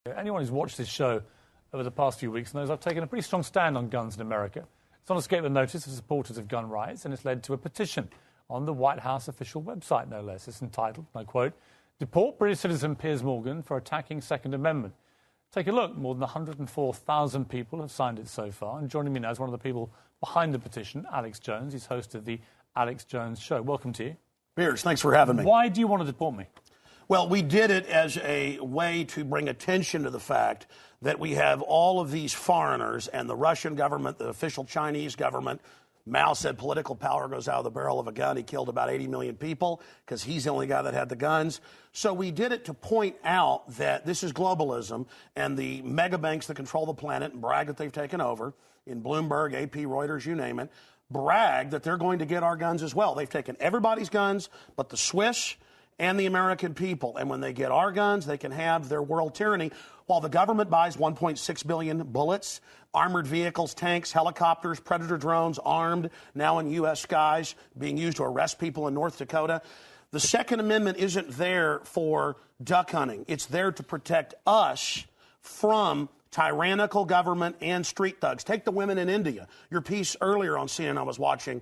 Anyone who's watched this show over the past few weeks knows I've taken a pretty strong stand on guns in America. It's not escaped the notice of supporters of gun rights, and it's led to a petition on the White House official website, no less. It's entitled, and I quote, "Deport British citizen Piers Morgan for attacking Second Amendment." Take a look. More than 104,000 people have signed it so far. And joining me now is one of the people behind the petition, Alex Jones. He's host of the Alex Jones Show. Welcome to you. Piers, thanks for having me. Why do you want to deport me? Well, we did it as a way to bring attention to the fact that we have all of these foreigners and the Russian government, the official Chinese government. Mao said political power goes out of the barrel of a gun. He killed about 80 million people because he's the only guy that had the guns. So we did it to point out that this is globalism, and the mega banks that control the planet and brag that they've taken over, in Bloomberg, AP, Reuters, you name it, brag that they're going to get our guns as well. They've taken everybody's guns but the Swiss and the American people. And when they get our guns, they can have their world tyranny. While the government buys 1.6 billion bullets, armored vehicles, tanks, helicopters, Predator drones, armed, now in U.S. skies, being used to arrest people in North Dakota. The Second Amendment isn't there for duck hunting. It's there to protect us from tyrannical government and street thugs. Take the women in India. Your piece earlier on CNN I was watching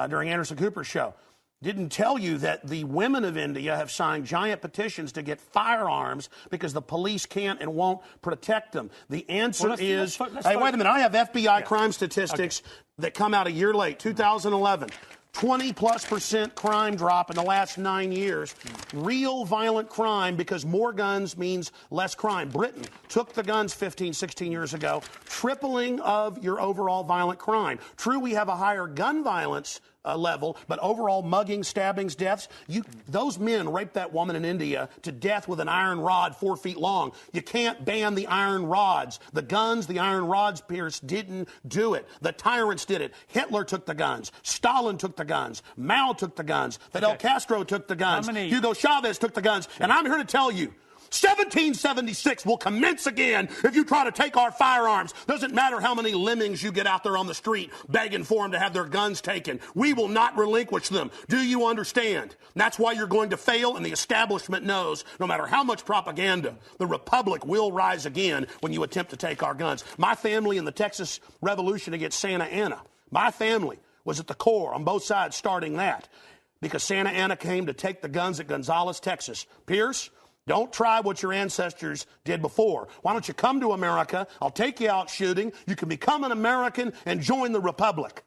during Anderson Cooper's show didn't tell you that the women of India have signed giant petitions to get firearms because the police can't and won't protect them. The answer is, hey, wait a minute, I have FBI crime statistics that come out a year late, 2011. 20+% crime drop in the last 9 years. Real violent crime, because more guns means less crime. Britain took the guns 15, 16 years ago, tripling of your overall violent crime. True, we have a higher gun violence level, but overall mugging, stabbings, deaths, those men raped that woman in India to death with an iron rod 4 feet long. You can't ban the iron rods. The guns, the iron rods, Piers, didn't do it. The tyrants did it. Hitler took the guns. Stalin took the guns. Mao took the guns. Fidel Castro took the guns. Hugo Chavez took the guns. And I'm here to tell you, 1776 will commence again if you try to take our firearms. Doesn't matter how many lemmings you get out there on the street begging for them to have their guns taken. We will not relinquish them. Do you understand? And that's why you're going to fail, and the establishment knows no matter how much propaganda, the Republic will rise again when you attempt to take our guns. My family in the Texas Revolution against Santa Anna, my family was at the core on both sides starting that because Santa Anna came to take the guns at Gonzales, Texas. Piers, don't try what your ancestors did before. Why don't you come to America? I'll take you out shooting. You can become an American and join the Republic.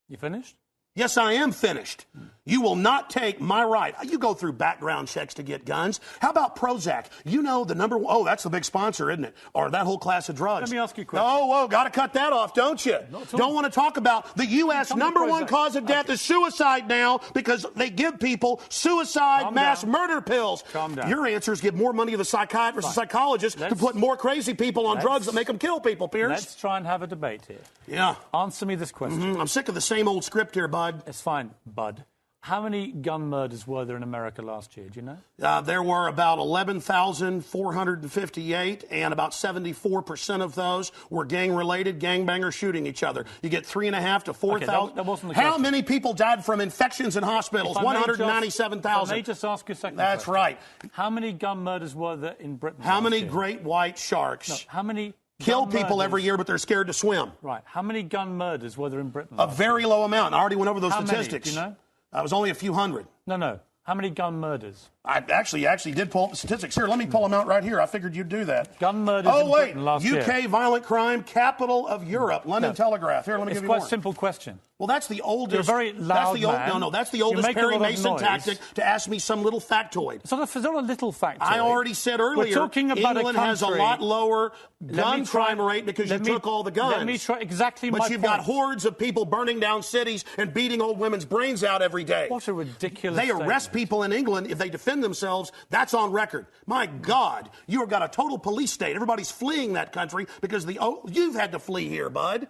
You finished? Yes, I am finished. You will not take my right. You go through background checks to get guns. How about Prozac? You know the number one. Oh, that's the big sponsor, isn't it? Or that whole class of drugs. Let me ask you a question. Oh, got to cut that off, don't you? Don't want to talk about the U.S. number one cause of death is suicide now because they give people suicide murder pills. Calm down. Your answer is give more money to the psychiatrists and psychologists to put more crazy people on drugs that make them kill people, Piers. Let's try and have a debate here. Yeah. Answer me this question. I'm sick of the same old script here, bud. It's fine, bud. How many gun murders were there in America last year? Do you know? There were about 11,458, and about 74% of those were gang-related, gangbangers shooting each other. You get 3,500 to 4,000. That wasn't the How question. many people died from infections in hospitals? 197,000. Let me just ask you a second That's question. right. How many gun murders were there in Britain How last many year? great white sharks How many kill gun people murders? every year, but they're scared to swim? Right. How many gun murders were there in Britain A last very year? low amount. I already went over those How many? statistics. Do you know? It was only a few hundred. No. How many gun murders? I actually did pull up the statistics. Here, let me pull them out right here. I figured you'd do that. Gun murders in Britain last year. UK violent crime, capital of Europe. London Telegraph. Here, let me give you more. It's quite a simple question. Well, that's the oldest. You're a very loud man. No, that's the oldest Perry Mason tactic to ask me some little factoid. It's not a little factoid. I already said earlier, We're talking about England has a lot lower gun crime rate because you took all the guns. Let me try exactly my point. But you've got hordes of people burning down cities and beating old women's brains out every day. What a ridiculous They arrest people in England if they defend themselves. That's on record. My God, you've got a total police state. Everybody's fleeing that country because you've had to flee here, bud.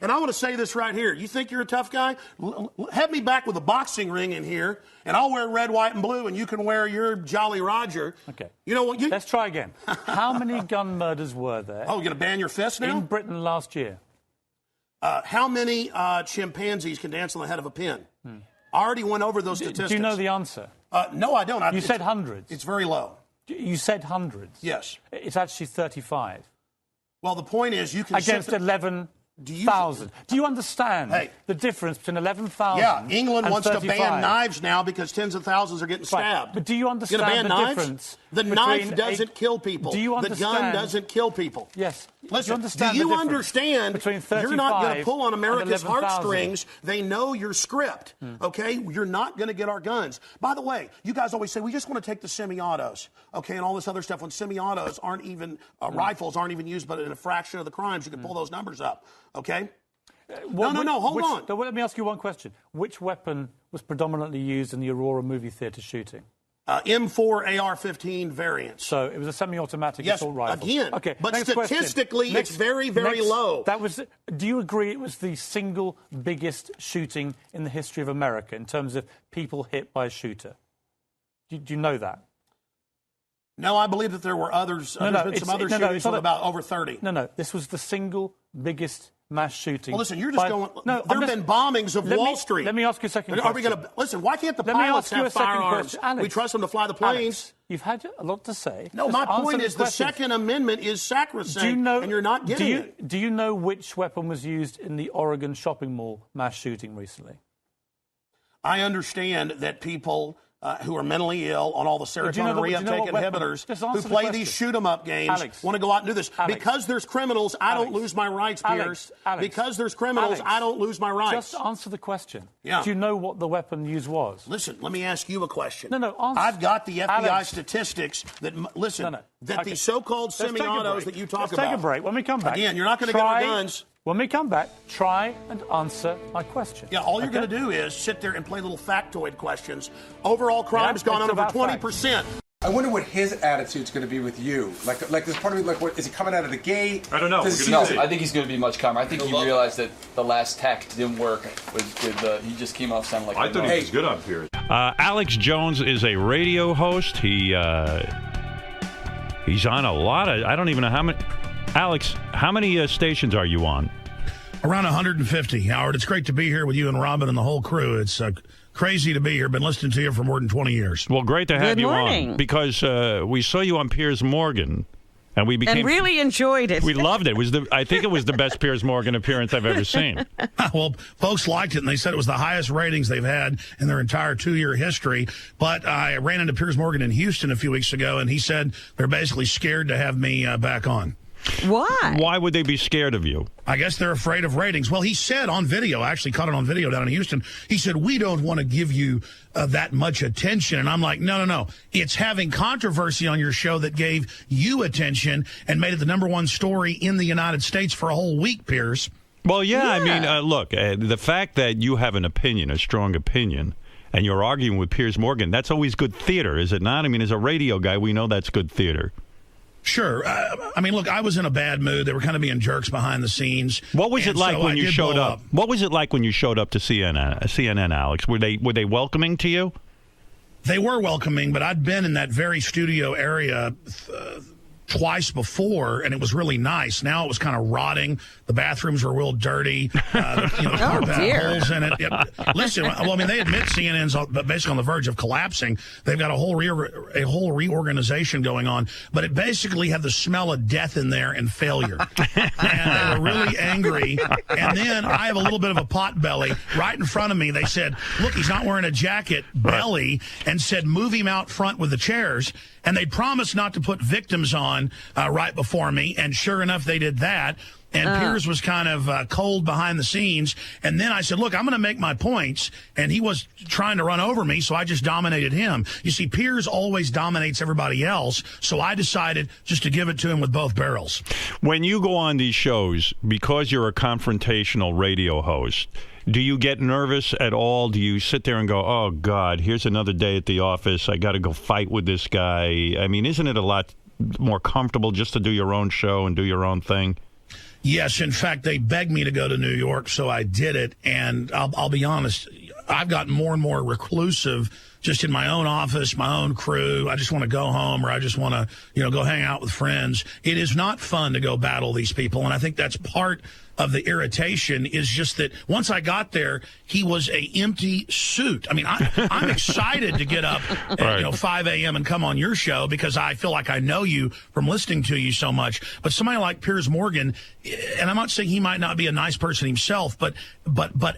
And I want to say this right here. You think you're a tough guy? Have me back with a boxing ring in here, and I'll wear red, white, and blue, and you can wear your Jolly Roger. Okay. You know what? Let's try again. How many gun murders were there? Oh, you're going to ban your fist now? In Britain last year. How many chimpanzees can dance on the head of a pin? I already went over those statistics. Do you know the answer? No, I don't. You said hundreds. It's very low. You said hundreds. Yes. It's actually 35. Well, the point is you can... Against 11,000. Do you understand the difference between 11,000 Yeah, England and wants 35? to ban knives now because tens of thousands are getting stabbed. Right. But do you understand ban the knives? difference? The knife doesn't kill people. Do you understand? The gun doesn't kill people. Yes. Listen, do you understand you're not going to pull on America's 11, heartstrings. They know your script, okay? You're not going to get our guns. By the way, you guys always say, we just want to take the semi-autos, okay, and all this other stuff. When semi-autos aren't even, rifles aren't even used, but in a fraction of the crimes, you can pull those numbers up, okay? Hold on. Let me ask you one question. Which weapon was predominantly used in the Aurora movie theatre shooting? M4 AR-15 variants. So it was a semi-automatic assault rifle. Again. Okay. But statistically, it's very, very low. Do you agree it was the single biggest shooting in the history of America in terms of people hit by a shooter? Do you know that? No, I believe that there were others. There's been some other shootings with about over 30. No. This was the single biggest mass shooting. Well, listen, you're just going... there have been bombings of Wall Street. Let me ask you a second question. Are we going to... Listen, why can't the pilots have firearms? Alex, we trust them to fly the planes. Alex, you've had a lot to say. No, my point is the Second Amendment is sacrosanct, and you're not getting it. Do you know which weapon was used in the Oregon shopping mall mass shooting recently? I understand that people... who are mentally ill on all the serotonin reuptake inhibitors, who play these shoot-'em-up games, want to go out and do this. Because there's criminals, I don't lose my rights, Piers. Because there's criminals, I don't lose my rights. Just answer the question. Yeah. Do you know what the weapon used was? Listen, let me ask you a question. No, answer. I've got the FBI statistics that, that the so-called semi-autos that you talk about. Let's take a break. When we come back. Again, you're not going to get our guns. When we come back, try and answer my question. Yeah, all you're going to do is sit there and play little factoid questions. Overall crime's gone up over 20%. I wonder what his attitude's going to be with you. Like there's part of me, what, is he coming out of the gate? I don't know. I think he's going to be much calmer. I think he realized that the last tack didn't work. He just came off sounding like... I thought he was good on Piers. Alex Jones is a radio host. He's on a lot of... I don't even know how many... Alex, how many stations are you on? Around 150, Howard. It's great to be here with you and Robin and the whole crew. It's crazy to be here. Been listening to you for more than 20 years. Well, great to have you on. Because we saw you on Piers Morgan, and we became... And really enjoyed it. We loved it. I think it was the best Piers Morgan appearance I've ever seen. Well, folks liked it, and they said it was the highest ratings they've had in their entire 2-year history. But I ran into Piers Morgan in Houston a few weeks ago, and he said they're basically scared to have me back on. Why? Why would they be scared of you? I guess they're afraid of ratings. Well, he said on video, I actually caught it on video down in Houston, he said, we don't want to give you that much attention. And I'm like, no. It's having controversy on your show that gave you attention and made it the #1 story in the United States for a whole week, Piers. Well, yeah. I mean, look, the fact that you have an opinion, a strong opinion, and you're arguing with Piers Morgan, that's always good theater, is it not? I mean, as a radio guy, we know that's good theater. Sure. I mean, look, I was in a bad mood. They were kind of being jerks behind the scenes. What was it like when you showed up? What was it like when you showed up to CNN, Alex? Were they welcoming to you? They were welcoming, but I'd been in that very studio area twice before, and it was really nice. Now it was kind of rotting. The bathrooms were real dirty. The carpet had holes in it. Listen, well, I mean, they admit CNN's basically on the verge of collapsing. They've got a whole reorganization going on, but it basically had the smell of death in there and failure. And they were really angry. And then I have a little bit of a pot belly. Right in front of me, they said, look, he's not wearing a jacket, belly, and said, move him out front with the chairs. And they promised not to put victims on right before me, and sure enough, they did that. And Piers was kind of cold behind the scenes. And then I said, look, I'm going to make my points. And he was trying to run over me, so I just dominated him. You see, Piers always dominates everybody else, so I decided just to give it to him with both barrels. When you go on these shows, because you're a confrontational radio host, do you get nervous at all? Do you sit there and go, oh, God, here's another day at the office. I got to go fight with this guy. I mean, isn't it a lot more comfortable just to do your own show and do your own thing? Yes. In fact, they begged me to go to New York, so I did it. And I'll be honest, I've gotten more and more reclusive just in my own office, my own crew. I just want to go home, or I just want to, go hang out with friends. It is not fun to go battle these people. And I think that's part of the irritation, is just that once I got there, he was a empty suit. I mean, I'm excited to get up at 5 a.m. and come on your show, because I feel like I know you from listening to you so much. But somebody like Piers Morgan, and I'm not saying he might not be a nice person himself, but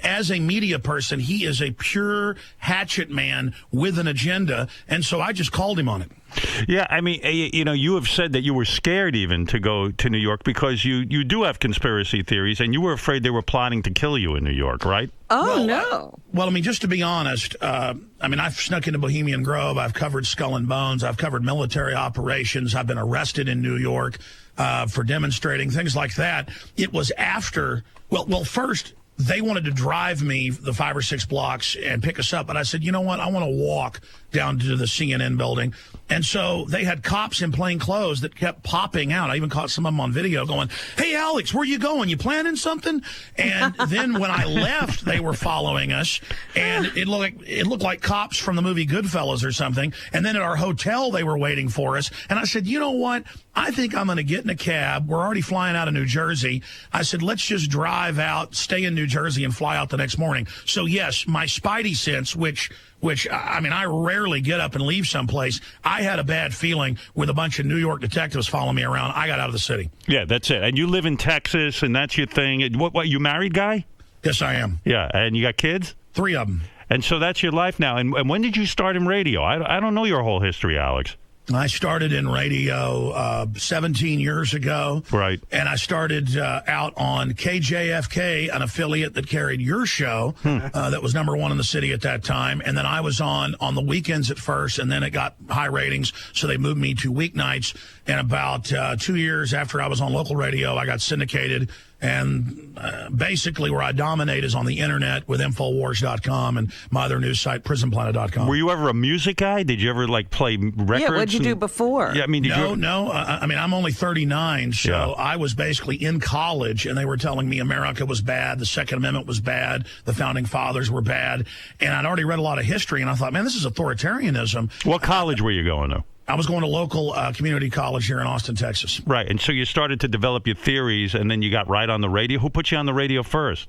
as a media person, he is a pure hatchet man with an agenda, and so I just called him on it. Yeah, I mean, you have said that you were scared even to go to New York because you do have conspiracy theories, and you were afraid they were plotting to kill you in New York, right? Oh, no. Well, I mean, just to be honest, I've snuck into Bohemian Grove. I've covered Skull and Bones. I've covered military operations. I've been arrested in New York for demonstrating, things like that. It was after, first, they wanted to drive me the 5 or 6 blocks and pick us up. But I said, you know what? I want to walk down to the CNN building. And so they had cops in plain clothes that kept popping out. I even caught some of them on video going, "Hey, Alex, where you going? You planning something?" And then when I left, they were following us. And it looked like cops from the movie Goodfellas or something. And then at our hotel, they were waiting for us. And I said, you know what? I think I'm going to get in a cab. We're already flying out of New Jersey. I said, let's just drive out, stay in New Jersey, and fly out the next morning. So, yes, my spidey sense, which I rarely get up and leave someplace. I had a bad feeling with a bunch of New York detectives following me around. I got out of the city. Yeah, that's it. And you live in Texas, and that's your thing. What you married guy? Yes, I am. Yeah, and you got kids? 3 of them. And so that's your life now. And when did you start in radio? I don't know your whole history, Alex. I started in radio 17 years ago. Right. And I started out on KJFK, an affiliate that carried your show that was number 1 in the city at that time. And then I was on the weekends at first, and then it got high ratings, so they moved me to weeknights. And about 2 years after I was on local radio, I got syndicated. And basically where I dominate is on the internet with Infowars.com and my other news site, PrisonPlanet.com. Were you ever a music guy? Did you ever, play records? Yeah, what'd you do before? Yeah, I mean, No. I'm only 39, so I was basically in college, and they were telling me America was bad, the Second Amendment was bad, the Founding Fathers were bad. And I'd already read a lot of history, and I thought, man, this is authoritarianism. What college were you going to? I was going to local community college here in Austin, Texas. Right, and so you started to develop your theories, and then you got right on the radio. Who put you on the radio first?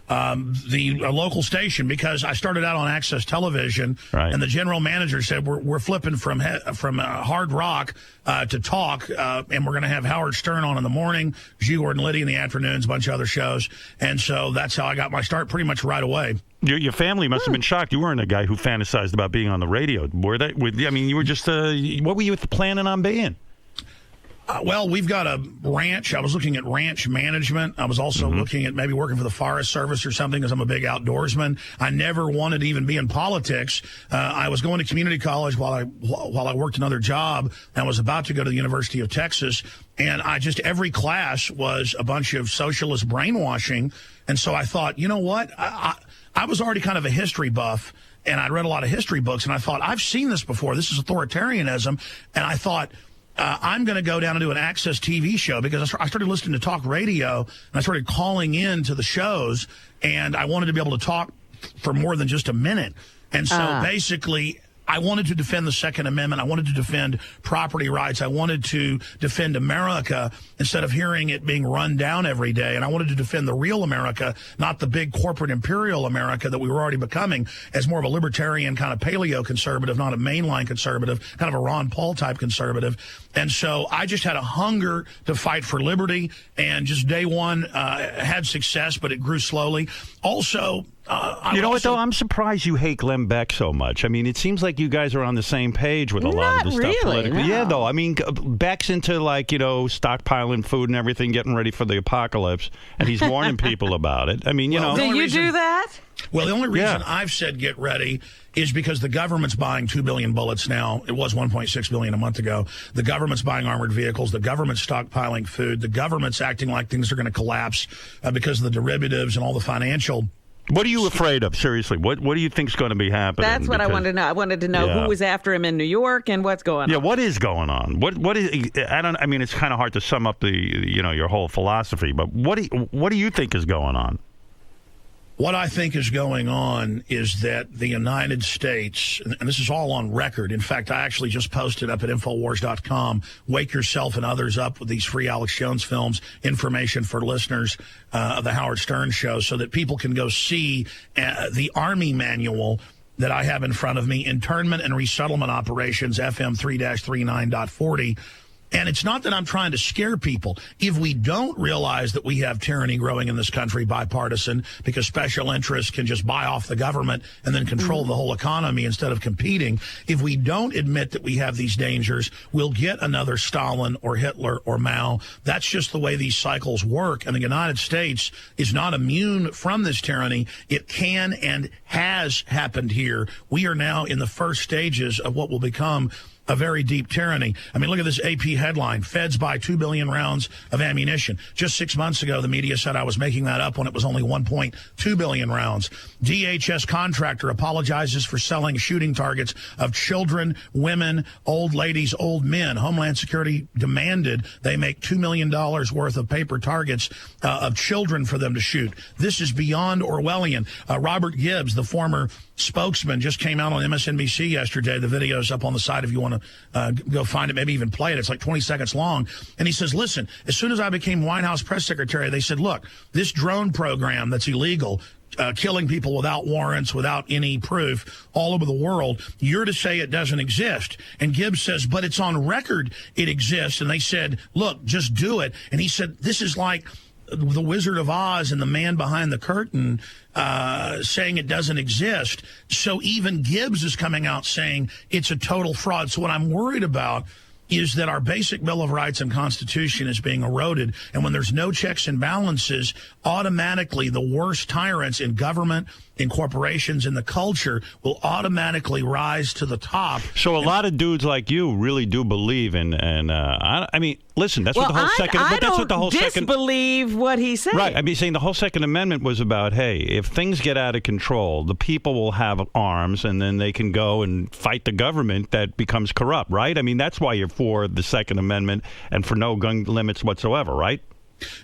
The local station, because I started out on Access Television, and the general manager said, we're flipping from hard rock to talk, and we're going to have Howard Stern on in the morning, Hugh Gordon Liddy in the afternoons, a bunch of other shows. And so that's how I got my start pretty much right away. Your family must have been shocked. You weren't a guy who fantasized about being on the radio. Were they? You were just, what were you planning on being? Well, we've got a ranch. I was looking at ranch management. I was also looking at maybe working for the Forest Service or something, because I'm a big outdoorsman. I never wanted to even be in politics. I was going to community college while I worked another job, and was about to go to the University of Texas. And every class was a bunch of socialist brainwashing. And so I thought, you know what? I was already kind of a history buff, and I'd read a lot of history books, and I thought, I've seen this before. This is authoritarianism. And I thought, I'm going to go down and do an Access TV show, because I started listening to talk radio, and I started calling in to the shows, and I wanted to be able to talk for more than just a minute. And so basically, I wanted to defend the Second Amendment. I wanted to defend property rights. I wanted to defend America instead of hearing it being run down every day. And I wanted to defend the real America, not the big corporate imperial America that we were already becoming, as more of a libertarian kind of paleo conservative, not a mainline conservative, kind of a Ron Paul type conservative. And so I just had a hunger to fight for liberty, and just day one had success, but it grew slowly. Also, you know what, though? I'm surprised you hate Glenn Beck so much. I mean, it seems like you guys are on the same page with a lot of the stuff politically. No. Yeah, though. I mean, Beck's into, stockpiling food and everything, getting ready for the apocalypse, and he's warning people about it. I mean, Do you do that? Well, the only reason I've said get ready is because the government's buying 2 billion bullets now. It was 1.6 billion a month ago. The government's buying armored vehicles. The government's stockpiling food. The government's acting like things are going to collapse because of the derivatives and all the financial. What are you afraid of? Seriously, what do you think's going to be happening? That's what I wanted to know. I wanted to know who was after him in New York and what's going on. Yeah, what is going on? What is? I mean, it's kind of hard to sum up your whole philosophy, but what do you think is going on? What I think is going on is that the United States, and this is all on record. In fact, I actually just posted up at Infowars.com, wake yourself and others up with these free Alex Jones films, information for listeners of the Howard Stern Show, so that people can go see the Army manual that I have in front of me, Internment and Resettlement Operations, FM 3-39.40. And it's not that I'm trying to scare people. If we don't realize that we have tyranny growing in this country, bipartisan, because special interests can just buy off the government and then control the whole economy instead of competing, if we don't admit that we have these dangers, we'll get another Stalin or Hitler or Mao. That's just the way these cycles work. And the United States is not immune from this tyranny. It can and has happened here. We are now in the first stages of what will become a very deep tyranny. I mean, look at this AP headline. Feds buy 2 billion rounds of ammunition. Just 6 months ago, the media said I was making that up when it was only 1.2 billion rounds. DHS contractor apologizes for selling shooting targets of children, women, old ladies, old men. Homeland Security demanded they make $2 million worth of paper targets of children for them to shoot. This is beyond Orwellian. Robert Gibbs, the former spokesman, just came out on MSNBC yesterday. The video's up on the site if you want to go find it, maybe even play it. It's like 20 seconds long. And he says, listen, as soon as I became White House press secretary, they said, look, this drone program that's illegal, killing people without warrants, without any proof all over the world, you're to say it doesn't exist. And Gibbs says, but it's on record it exists. And they said, look, just do it. And he said, this is like the Wizard of Oz and the man behind the curtain saying it doesn't exist. So even Gibbs is coming out saying it's a total fraud. So what I'm worried about is that our basic Bill of Rights and Constitution is being eroded. And when there's no checks and balances, automatically the worst tyrants in government, in corporations, in the culture will automatically rise to the top. So a lot of dudes like you really do believe in, and I mean, listen, that's what the whole second. I But that's what the whole don't second. disbelieve what he said. Right. I mean, saying the whole Second Amendment was about, hey, if things get out of control, the people will have arms, and then they can go and fight the government that becomes corrupt. Right. I mean, that's why you're for the Second Amendment and for no gun limits whatsoever. Right.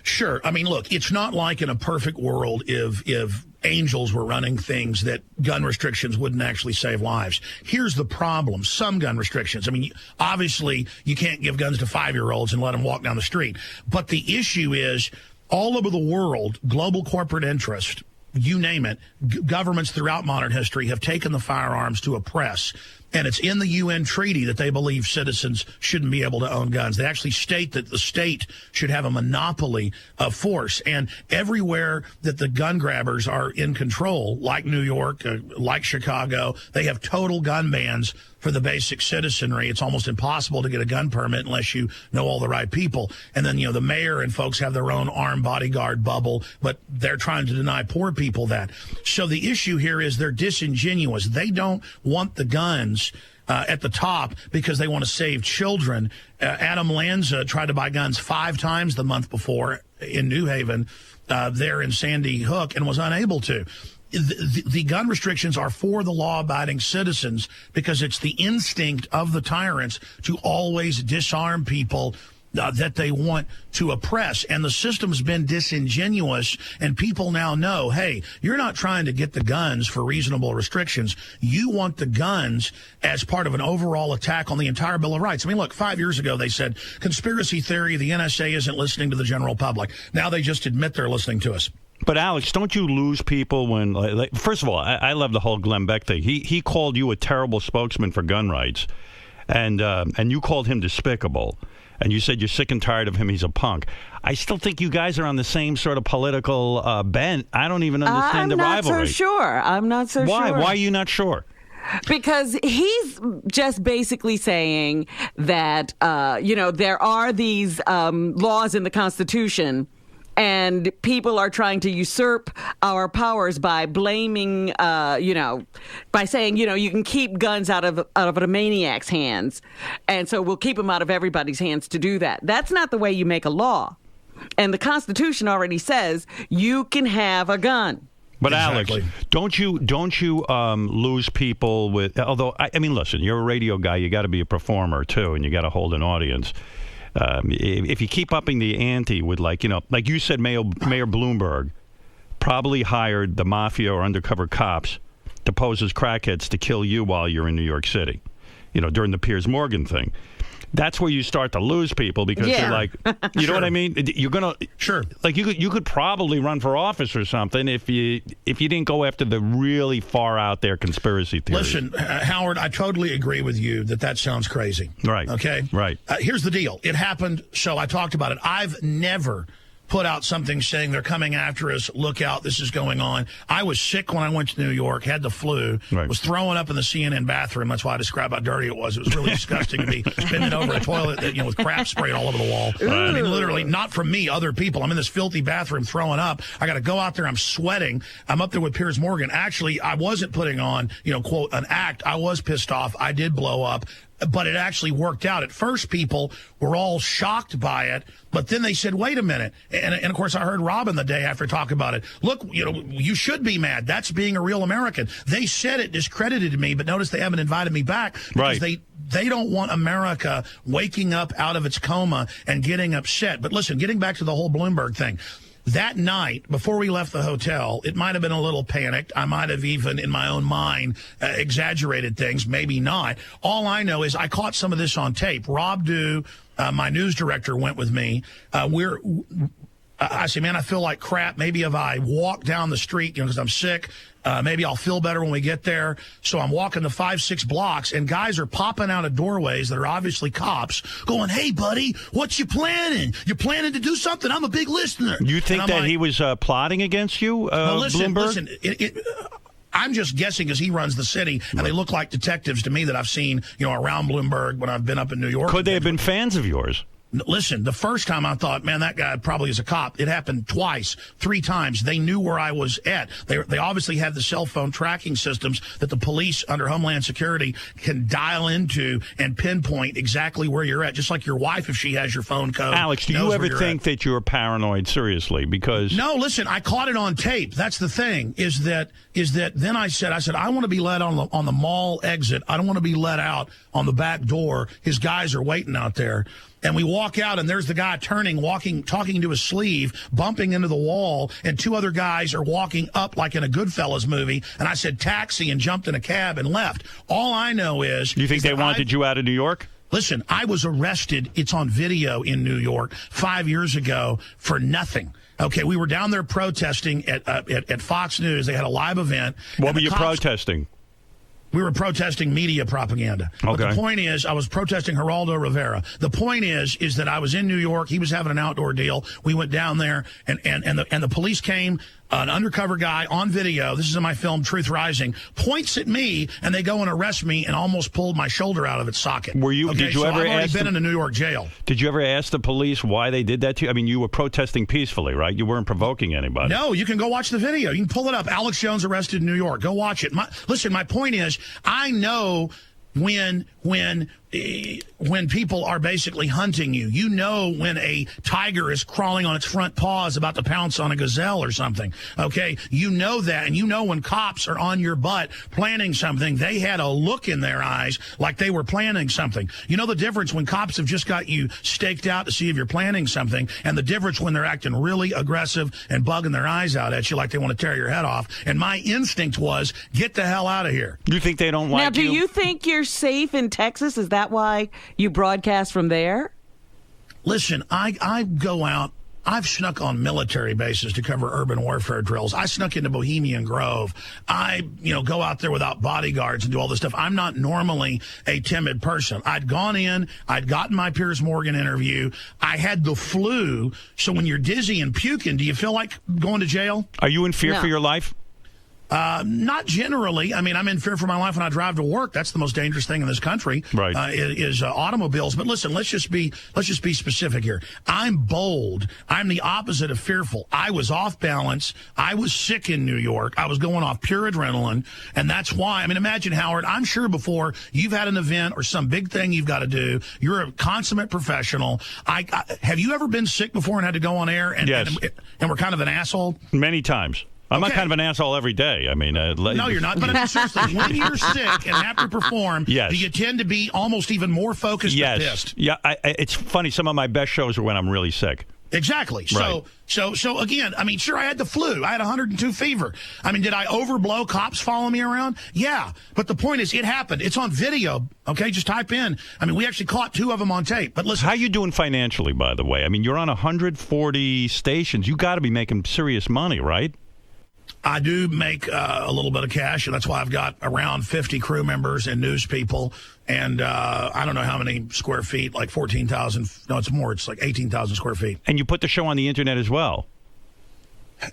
Sure. I mean, look, it's not like in a perfect world if angels were running things that gun restrictions wouldn't actually save lives. Here's the problem. Some gun restrictions. I mean, obviously, you can't give guns to 5-year-olds and let them walk down the street. But the issue is all over the world, global corporate interest, you name it, governments throughout modern history have taken the firearms to oppress. And it's in the UN treaty that they believe citizens shouldn't be able to own guns. They actually state that the state should have a monopoly of force. And everywhere that the gun grabbers are in control, like New York, like Chicago, they have total gun bans for the basic citizenry. It's almost impossible to get a gun permit unless you know all the right people. And then, the mayor and folks have their own armed bodyguard bubble, but they're trying to deny poor people that. So the issue here is they're disingenuous. They don't want the guns at the top because they want to save children. Adam Lanza tried to buy guns 5 times the month before in New Haven, there in Sandy Hook, and was unable to. The gun restrictions are for the law-abiding citizens because it's the instinct of the tyrants to always disarm people that they want to oppress. And the system's been disingenuous, and people now know, hey, you're not trying to get the guns for reasonable restrictions. You want the guns as part of an overall attack on the entire Bill of Rights. I mean, look, 5 years ago they said, conspiracy theory, the NSA isn't listening to the general public. Now they just admit they're listening to us. But Alex, don't you lose people when? First of all, I love the whole Glenn Beck thing. He called you a terrible spokesman for gun rights, and you called him despicable, and you said you're sick and tired of him. He's a punk. I still think you guys are on the same sort of political bent. I don't even understand the rivalry. I'm not so sure. Why? Why are you not sure? Because he's just basically saying that there are these laws in the Constitution. And people are trying to usurp our powers by blaming, by saying, you can keep guns out of a maniac's hands. And so we'll keep them out of everybody's hands to do that. That's not the way you make a law. And the Constitution already says you can have a gun. But Exactly. Alex, don't you lose people with? Although I mean, listen, you're a radio guy. You got to be a performer too, and you got to hold an audience. If you keep upping the ante with like you said, Mayor Bloomberg, probably hired the mafia or undercover cops to pose as crackheads to kill you while you're in New York City, during the Piers Morgan thing. That's where you start to lose people because they're like, you know what I mean? You're gonna like you could probably run for office or something if you didn't go after the really far out there conspiracy theories. Listen, Howard, I totally agree with you that sounds crazy. Right. Okay. Right. Here's the deal. It happened. So I talked about it. I've never put out something saying they're coming after us, look out, this is going on. I was sick when I went to New York, had the flu, was throwing up in the CNN bathroom. That's why I described how dirty it was. It was really disgusting to be bending over a toilet with crap sprayed all over the wall. I mean, literally, not from me, other people. I'm in this filthy bathroom throwing up. I got to go out there. I'm sweating. I'm up there with Piers Morgan. Actually, I wasn't putting on, quote, an act. I was pissed off. I did blow up. But it actually worked out. At first, people were all shocked by it, but then they said, wait a minute. And of course, I heard Robin the day after talk about it. Look, you should be mad. That's being a real American. They said it discredited me, but notice they haven't invited me back because they don't want America waking up out of its coma and getting upset. But listen, getting back to the whole Bloomberg thing. That night, before we left the hotel, it might have been a little panicked. I might have even, in my own mind, exaggerated things. Maybe not. All I know is I caught some of this on tape. Rob Dew, my news director, went with me. I said, man, I feel like crap. Maybe if I walk down the street, because I'm sick, maybe I'll feel better when we get there. So I'm walking the 5-6 blocks, and guys are popping out of doorways that are obviously cops going, hey, buddy, what you planning? You're planning to do something? I'm a big listener. You think that he was plotting against you, Bloomberg? Listen, I'm just guessing as he runs the city, and they look like detectives to me that I've seen, around Bloomberg when I've been up in New York. Could they have been fans of yours? Listen, the first time I thought, man, that guy probably is a cop. It happened twice, 3 times. They knew where I was at. They obviously have the cell phone tracking systems that the police under Homeland Security can dial into and pinpoint exactly where you're at, just like your wife, if she has your phone code. Alex, do you ever think that you're paranoid, seriously? Because no, listen, I caught it on tape. That's the thing, is that then I said, I want to be let on the mall exit. I don't want to be let out on the back door. His guys are waiting out there. And we walk out, and there's the guy turning, walking, talking to his sleeve, bumping into the wall, and 2 other guys are walking up like in a Goodfellas movie. And I said, taxi, and jumped in a cab and left. All I know is... You think they wanted you out of New York? Listen, I was arrested. It's on video in New York 5 years ago for nothing. Okay, we were down there protesting at Fox News. They had a live event. What were you protesting? We were protesting media propaganda. Okay. But the point is, I was protesting Geraldo Rivera. The point is that I was in New York. He was having an outdoor deal. We went down there, and the police came. An undercover guy on video, this is in my film Truth Rising, points at me, and they go and arrest me and almost pulled my shoulder out of its socket. Did you ever I've already ask been in a New York jail. Did you ever ask the police why they did that to you? I mean, you were protesting peacefully, right? You weren't provoking anybody. No, you can go watch the video. You can pull it up. Alex Jones arrested in New York. Go watch it. Listen, my point is, I know when people are basically hunting you. You know when a tiger is crawling on its front paws about to pounce on a gazelle or something, okay? You know that, and you know when cops are on your butt planning something, they had a look in their eyes like they were planning something. You know the difference when cops have just got you staked out to see if you're planning something, and the difference when they're acting really aggressive and bugging their eyes out at you like they want to tear your head off. And my instinct was, get the hell out of here. You think they don't like you? Now, do you think you're safe in Texas? Is that why you broadcast from there? Listen, I go out. I've snuck on military bases to cover urban warfare drills. I snuck into Bohemian Grove. I, go out there without bodyguards and do all this stuff. I'm not normally a timid person. I'd gone in. I'd gotten my Piers Morgan interview. I had the flu. So when you're dizzy and puking, do you feel like going to jail? Are you in fear for your life? Not generally. I mean, I'm in fear for my life when I drive to work. That's the most dangerous thing in this country. Right. Is automobiles. But listen, let's just be specific here. I'm bold. I'm the opposite of fearful. I was off balance. I was sick in New York. I was going off pure adrenaline, and that's why. I mean, imagine, Howard. I'm sure before you've had an event or some big thing you've got to do. You're a consummate professional. Have you ever been sick before and had to go on air? Yes. And we're kind of an asshole. Many times. I'm not kind of an asshole every day. I mean, no, you're not. But I mean, seriously, when you're sick and have to perform, do you tend to be almost even more focused and pissed? Yeah, it's funny. Some of my best shows are when I'm really sick. Exactly. Right. So again, I mean, sure, I had the flu. I had 102 fever. I mean, did I overblow? Cops follow me around? Yeah. But the point is, it happened. It's on video. Okay, just type in. I mean, we actually caught 2 of them on tape. But listen. How you doing financially, by the way? I mean, you're on 140 stations. You got to be making serious money, right? I do make a little bit of cash, and that's why I've got around 50 crew members and news people. And I don't know how many square feet, like 14,000. No, it's more. It's like 18,000 square feet. And you put the show on the internet as well.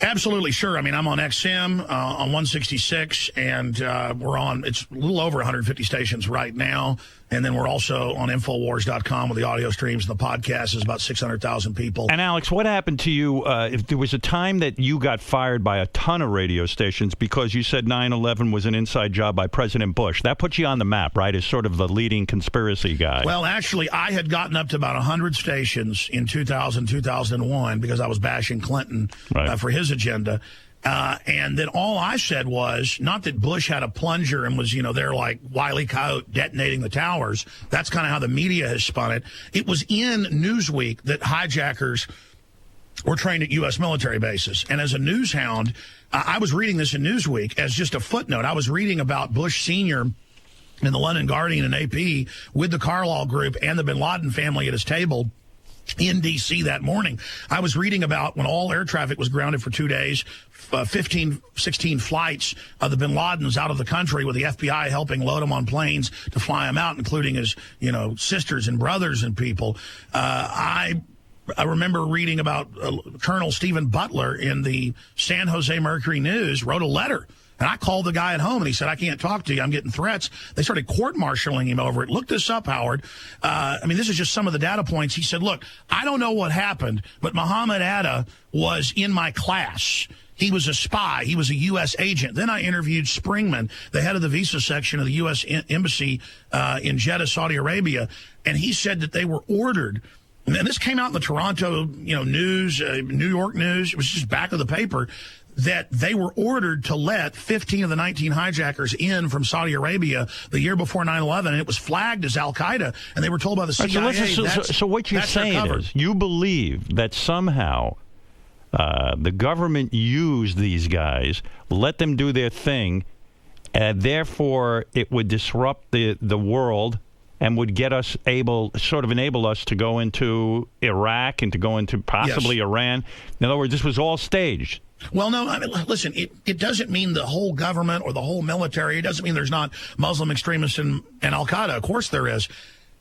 Absolutely, sure. I mean, I'm on XM, on 166, and we're on, it's a little over 150 stations right now. And then we're also on Infowars.com with the audio streams, and the podcast is about 600,000 people. And Alex, what happened to you? If there was a time that you got fired by a ton of radio stations because you said 9/11 was an inside job by President Bush. That put you on the map, right, as sort of the leading conspiracy guy. Well, actually, I had gotten up to about 100 stations in 2000, 2001 because I was bashing Clinton for his agenda. And then all I said was, not that Bush had a plunger and was, there like Wile E. Coyote detonating the towers. That's kind of how the media has spun it. It was in Newsweek that hijackers were trained at U.S. military bases. And as a news hound, I was reading this in Newsweek as just a footnote. I was reading about Bush Sr. in the London Guardian and AP with the Carlyle Group and the bin Laden family at his table in D.C. that morning. I was reading about when all air traffic was grounded for 2 days, 15, 16 flights of the bin Ladens out of the country with the FBI helping load them on planes to fly them out, including his, sisters and brothers and people. I remember reading about Colonel Stephen Butler in the San Jose Mercury News wrote a letter. And I called the guy at home, and he said, I can't talk to you. I'm getting threats. They started court-martialing him over it. Look this up, Howard. This is just some of the data points. He said, look, I don't know what happened, but Muhammad Atta was in my class. He was a spy. He was a U.S. agent. Then I interviewed Springman, the head of the visa section of the U.S. Embassy in Jeddah, Saudi Arabia, and he said that they were ordered. And this came out in the Toronto, news, New York news. It was just back of the paper that they were ordered to let 15 of the 19 hijackers in from Saudi Arabia the year before 9/11, and it was flagged as Al-Qaeda, and they were told by the CIA. So what you're saying is you believe that somehow the government used these guys, let them do their thing, and therefore it would disrupt the world and would get us enable us to go into Iraq and to go into possibly Iran. In other words, this was all staged. Well, no, I mean, listen, it doesn't mean the whole government or the whole military. It doesn't mean there's not Muslim extremists and Al-Qaeda. Of course there is.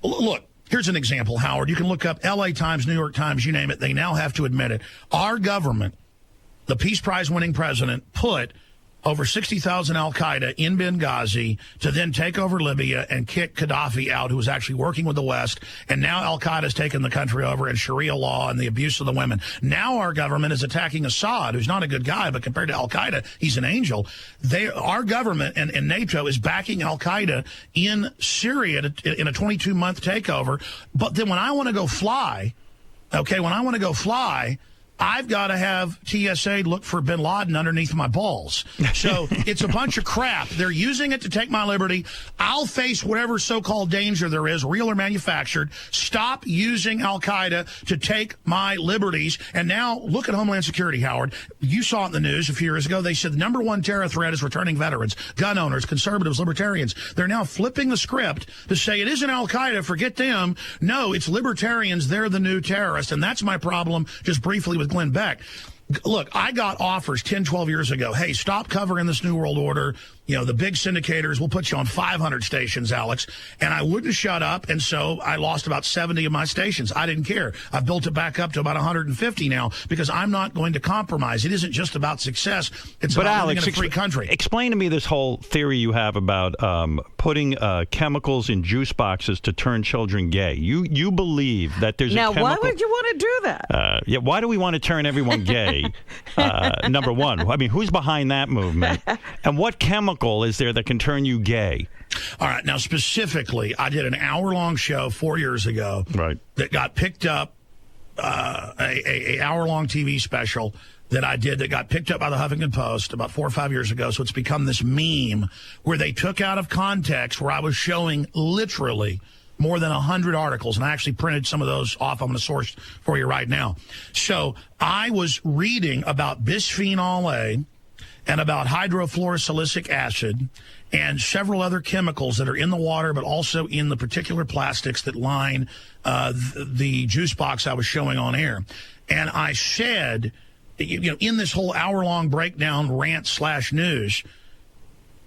Look, here's an example, Howard. You can look up L.A. Times, New York Times, you name it. They now have to admit it. Our government, the Peace Prize winning president, put over 60,000 Al-Qaeda in Benghazi to then take over Libya and kick Gaddafi out, who was actually working with the West. And now Al-Qaeda has taken the country over and Sharia law and the abuse of the women. Now our government is attacking Assad, who's not a good guy, but compared to Al-Qaeda, he's an angel. Our government and NATO is backing Al-Qaeda in Syria in a 22-month takeover. But then when I want to go fly, I've got to have TSA look for bin Laden underneath my balls. So it's a bunch of crap. They're using it to take my liberty. I'll face whatever so-called danger there is, real or manufactured. Stop using Al-Qaeda to take my liberties. And now look at Homeland Security, Howard. You saw it in the news a few years ago. They said the number one terror threat is returning veterans, gun owners, conservatives, libertarians. They're now flipping the script to say it isn't Al-Qaeda, forget them. No, it's libertarians. They're the new terrorists. And that's my problem, just briefly, with Glenn Beck. Look, I got offers 10, 12 years ago. Hey, stop covering this New World Order. The big syndicators will put you on 500 stations, Alex. And I wouldn't shut up, and so I lost about 70 of my stations. I didn't care. I've built it back up to about 150 now because I'm not going to compromise. It isn't just about success. It's about Alex, living in a free country. Explain to me this whole theory you have about putting chemicals in juice boxes to turn children gay. You believe that there's a chemical... Now, why would you want to do that? Why do we want to turn everyone gay? Number one. I mean, who's behind that movement? And what chemical is there that can turn you gay? All right. Now, specifically, I did an hour-long show 4 years ago that got picked up, a hour-long TV special that I did that got picked up by the Huffington Post about 4 or 5 years ago. So it's become this meme where they took out of context where I was showing literally more than 100 articles, and I actually printed some of those off. I'm going to source for you right now. So I was reading about bisphenol A and about hydrofluorosilicic acid and several other chemicals that are in the water, but also in the particular plastics that line the juice box I was showing on air. And I said, in this whole hour-long breakdown rant/news,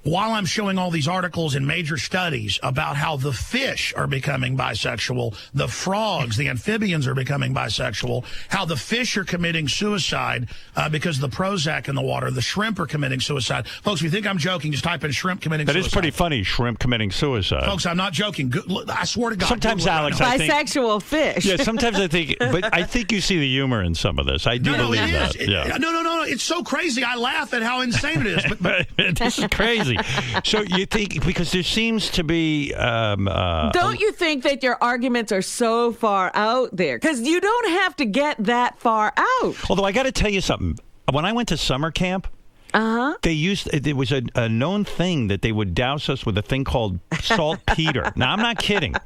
while I'm showing all these articles and major studies about how the fish are becoming bisexual, the frogs, the amphibians are becoming bisexual, how the fish are committing suicide because of the Prozac in the water, the shrimp are committing suicide. Folks, if you think I'm joking, just type in shrimp committing suicide. That is pretty funny, shrimp committing suicide. Folks, I'm not joking. I swear to God. Sometimes, Alex, I think... Bisexual fish. Yeah, sometimes I think... But I think you see the humor in some of this. I do believe that. Yeah. No. It's so crazy. I laugh at how insane it is. But this is crazy. So you think, because there seems to be... don't you think that your arguments are so far out there? Because you don't have to get that far out. Although I got to tell you something. When I went to summer camp, there was a known thing that they would douse us with a thing called saltpeter. Now, I'm not kidding.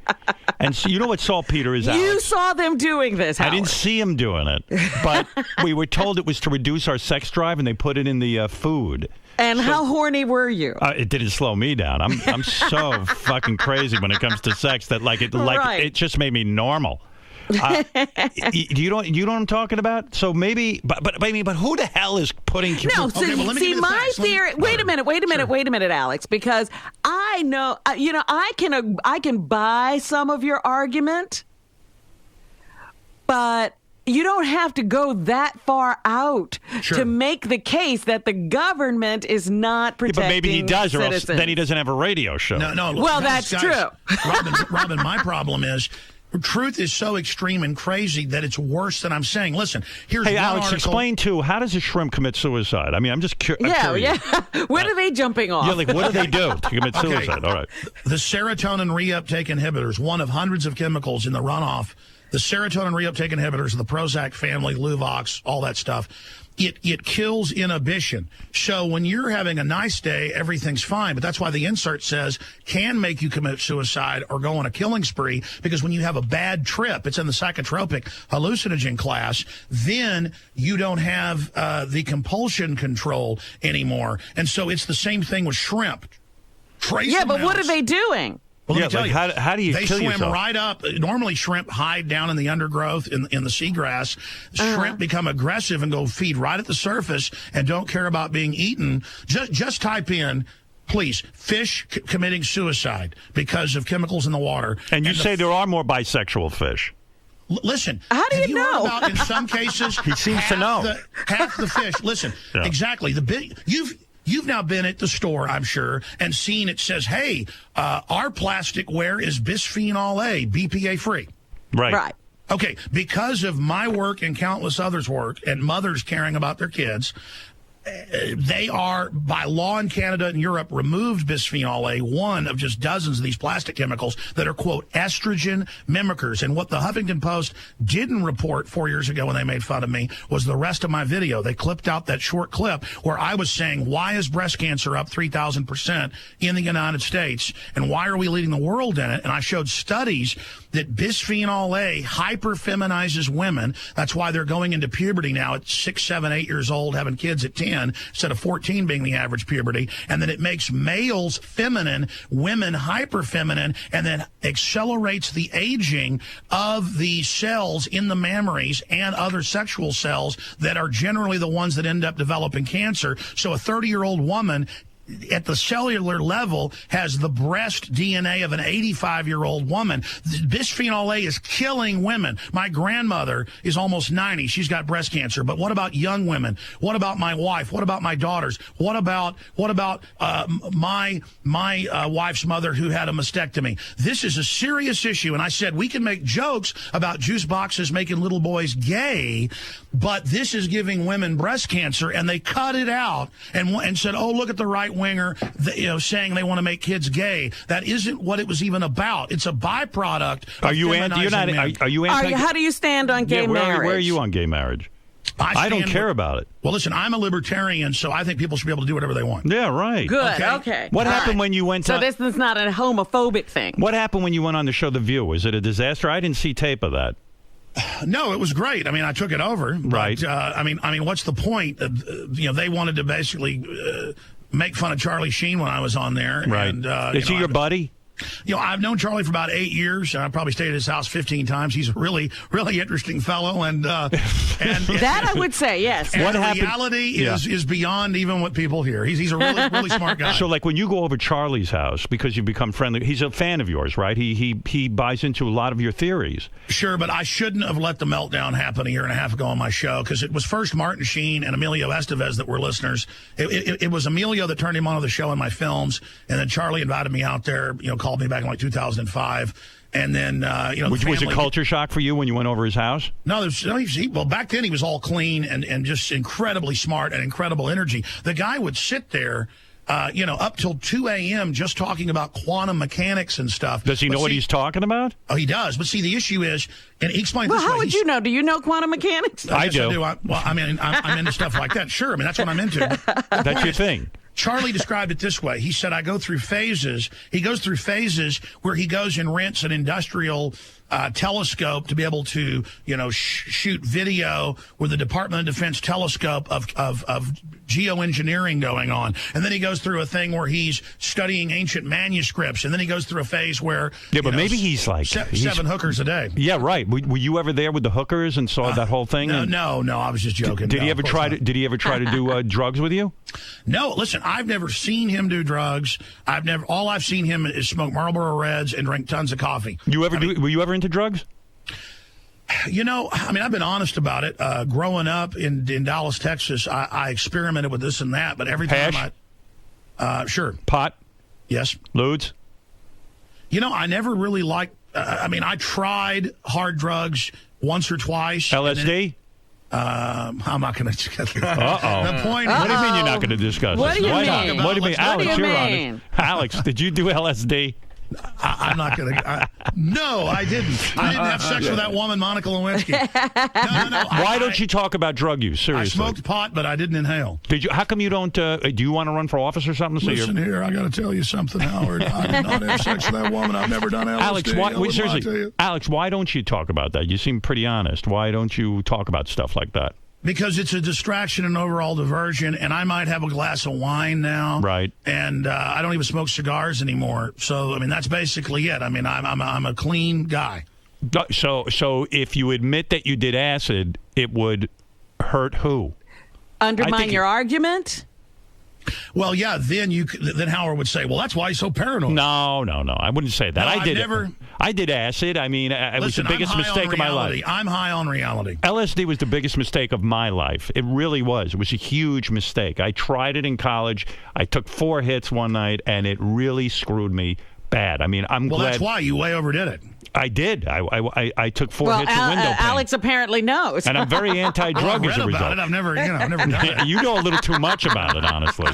And so you know what saltpeter is, Alex? You saw them doing this, Howard. I didn't see them doing it. But we were told it was to reduce our sex drive, and they put it in the food. And how horny were you? It didn't slow me down. I'm so fucking crazy when it comes to sex that it just made me normal. You know what I'm talking about? So maybe, but who the hell is putting? No, see, my theory. Wait a minute, Alex, because I know, I can buy some of your argument, but you don't have to go that far out to make the case that the government is not protecting but maybe he does, citizens. Or else then he doesn't have a radio show. No. Well, that's true. Robin, my problem is truth is so extreme and crazy that it's worse than I'm saying. Listen, here's one Alex, article. explain too. How does a shrimp commit suicide? I mean, I'm just curious. Yeah. When are they jumping off? Yeah, like what do they do to commit suicide? All right. The serotonin reuptake inhibitors, one of hundreds of chemicals in the runoff. The serotonin reuptake inhibitors, the Prozac family, Luvox, all that stuff. It kills inhibition. So when you're having a nice day, everything's fine. But that's why the insert says can make you commit suicide or go on a killing spree, because when you have a bad trip, it's in the psychotropic hallucinogen class, then you don't have the compulsion control anymore. And so it's the same thing with shrimp. Yeah, but what are they doing? Well, let me tell you, how do you they kill swim yourself? right up. Normally, shrimp hide down in the undergrowth in the seagrass. Shrimp become aggressive and go feed right at the surface and don't care about being eaten. Just type in, please, fish committing suicide because of chemicals in the water. And you say there are more bisexual fish. Listen, how do you know? Heard about, in some cases, he seems to know. Half the fish. Listen, exactly. You've now been at the store, I'm sure, and seen it says, hey, our plasticware is bisphenol A, BPA free. Right. Okay, because of my work and countless others' work and mothers caring about their kids, they are, by law in Canada and Europe, removed bisphenol A, one of just dozens of these plastic chemicals that are, quote, estrogen mimickers. And what the Huffington Post didn't report 4 years ago when they made fun of me was the rest of my video. They clipped out that short clip where I was saying, why is breast cancer up 3,000% in the United States? And why are we leading the world in it? And I showed studies that bisphenol A hyper-feminizes women. That's why they're going into puberty now at 6, 7, 8 years old, having kids at 10 instead of 14 being the average puberty. And then it makes males feminine, women hyper-feminine, and then accelerates the aging of the cells in the mammaries and other sexual cells that are generally the ones that end up developing cancer. So a 30-year-old woman at the cellular level has the breast DNA of an 85-year-old woman. Bisphenol A is killing women. My grandmother is almost 90. She's got breast cancer. But what about young women? What about my wife? What about my daughters? What about my wife's mother who had a mastectomy? This is a serious issue. And I said we can make jokes about juice boxes making little boys gay, but this is giving women breast cancer, and they cut it out and said, oh, look at the right winger, saying they want to make kids gay. That isn't what it was even about. It's a byproduct. Are you anti? How do you stand on gay marriage? Where are you on gay marriage? I don't care about it. Well, listen, I'm a libertarian, so I think people should be able to do whatever they want. Yeah, right. Good. Okay. What happened when you went to... So this is not a homophobic thing. What happened when you went on the show The View? Was it a disaster? I didn't see tape of that. No, it was great. I mean, I took it over. But, Right. I mean, what's the point? They wanted to basically make fun of Charlie Sheen when I was on there. Right. And, Is he your buddy? I've known Charlie for about 8 years, and I probably stayed at his house 15 times. He's a really, really interesting fellow, and that I would say, yes. And What the happened? reality is beyond even what people hear. He's a really, really smart guy. So, like, when you go over Charlie's house because you become friendly, he's a fan of yours, right? He buys into a lot of your theories. Sure, but I shouldn't have let the meltdown happen a year and a half ago on my show, because it was first Martin Sheen and Emilio Estevez that were listeners. It was Emilio that turned him onto the show in my films, and then Charlie invited me out there, called me back in like 2005. And then, Was it culture shock for you when you went over his house? No, well, back then he was all clean and just incredibly smart and incredible energy. The guy would sit there, up till 2 a.m. just talking about quantum mechanics and stuff. Does he know what he's talking about? Oh, he does. But see, the issue is, and he explained this way. Well, how would you know? Do you know quantum mechanics? I do. I'm into stuff like that. Sure. I mean, that's what I'm into. That's your thing. Charlie described it this way. He said, I go through phases. He goes through phases where he goes and rents an industrial telescope to be able to, shoot video with the Department of Defense telescope of geoengineering going on. And then he goes through a thing where he's studying ancient manuscripts. And then he goes through a phase where... Yeah, but maybe he's like... 7 hookers a day. Yeah, right. Were you ever there with the hookers and saw that whole thing? No, I was just joking. Did he ever try to do drugs with you? No, listen, I've never seen him do drugs. All I've seen him is smoke Marlboro Reds and drink tons of coffee. Were you ever into drugs? I've been honest about it. Growing up in Dallas, Texas, I experimented with this and that, but every time sure. Pot? Yes. Ludes? I never really liked, I tried hard drugs once or twice. LSD? I'm not going to. Uh-oh. The point. What do you mean you're not going to discuss What this? do you Why mean? not? What do you mean? Alex, What do you you're mean? honest. Alex, did you do LSD? I'm not going to. No, I didn't. I didn't have sex with that woman, Monica Lewinsky. No. Why don't you talk about drug use? Seriously. I smoked pot, but I didn't inhale. Did you? How come you don't? Do you want to run for office or something? Listen here, I got to tell you something, Howard. I did not have sex with that woman. I've never done LSD. Alex, why don't you talk about that? You seem pretty honest. Why don't you talk about stuff like that? Because it's a distraction and overall diversion, and I might have a glass of wine now. Right. And I don't even smoke cigars anymore. So, that's basically it. I'm a clean guy. So if you admit that you did acid, it would hurt who? Undermine your argument? Well, yeah, then Howard would say, well, that's why he's so paranoid. No. I wouldn't say that. No, I did acid. It was the biggest mistake of my life. I'm high on reality. LSD was the biggest mistake of my life. It really was. It was a huge mistake. I tried it in college. I took 4 hits one night, and it really screwed me bad. I'm glad. Well, that's why you way overdid it. I did. I took 4 hits of window pane. Alex apparently knows. And I'm very anti-drug as a result. I've never done it. You know a little too much about it, honestly.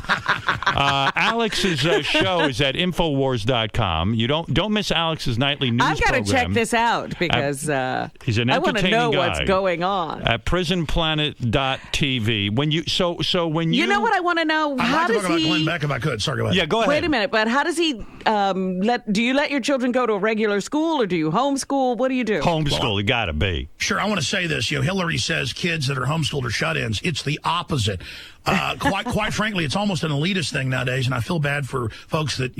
Alex's show is at Infowars.com. You don't miss Alex's nightly news I've got program. to check this out because he's an I want to know guy. what's going on. At prisonplanet.tv. When you You know what I want to know? I'd How like to does talk about he? Glenn Beck if I could. Sorry, go ahead. Yeah, go ahead. Wait a minute, but how does he do you let your children go to a regular school or do you homeschool? What do you do? Homeschool, you gotta be. Sure, I want to say this. Hillary says kids that are homeschooled are shut-ins. It's the opposite. Quite frankly, it's almost an elitist thing nowadays, and I feel bad for folks that,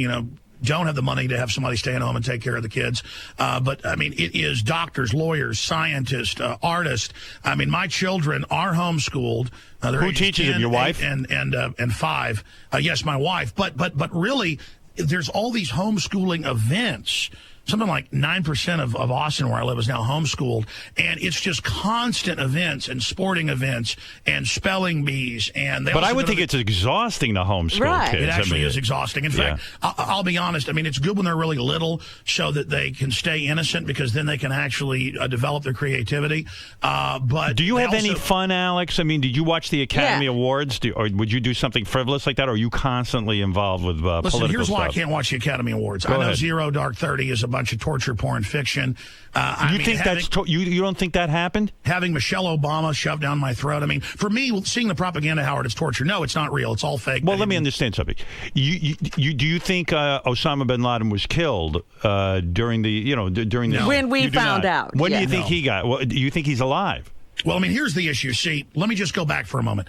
don't have the money to have somebody staying home and take care of the kids. But it is doctors, lawyers, scientists, artists. My children are homeschooled. Who teaches them? Your wife? And 5. Yes, my wife. But really, there's all these homeschooling events. Something like 9% of Austin, where I live, is now homeschooled. And it's just constant events and sporting events and spelling bees. But I would think it's exhausting to homeschool kids. It actually is exhausting. In fact, I'll be honest. It's good when they're really little so that they can stay innocent, because then they can actually develop their creativity. But do you have any fun, Alex? Did you watch the Academy Awards? Or would you do something frivolous like that? Or are you constantly involved with political stuff? Listen, here's why I can't watch the Academy Awards. I know Zero Dark 30 is about bunch of torture porn fiction. You don't think that happened? Having Michelle Obama shoved down my throat. I mean, for me, seeing the propaganda, Howard, it's torture. No, it's not real. It's all fake. Well, let me understand something. Do you think Osama bin Laden was killed during the No. When we found out? When do you yes. think he got? Well, do you think he's alive? Well, I mean, here's the issue. See, let me just go back for a moment.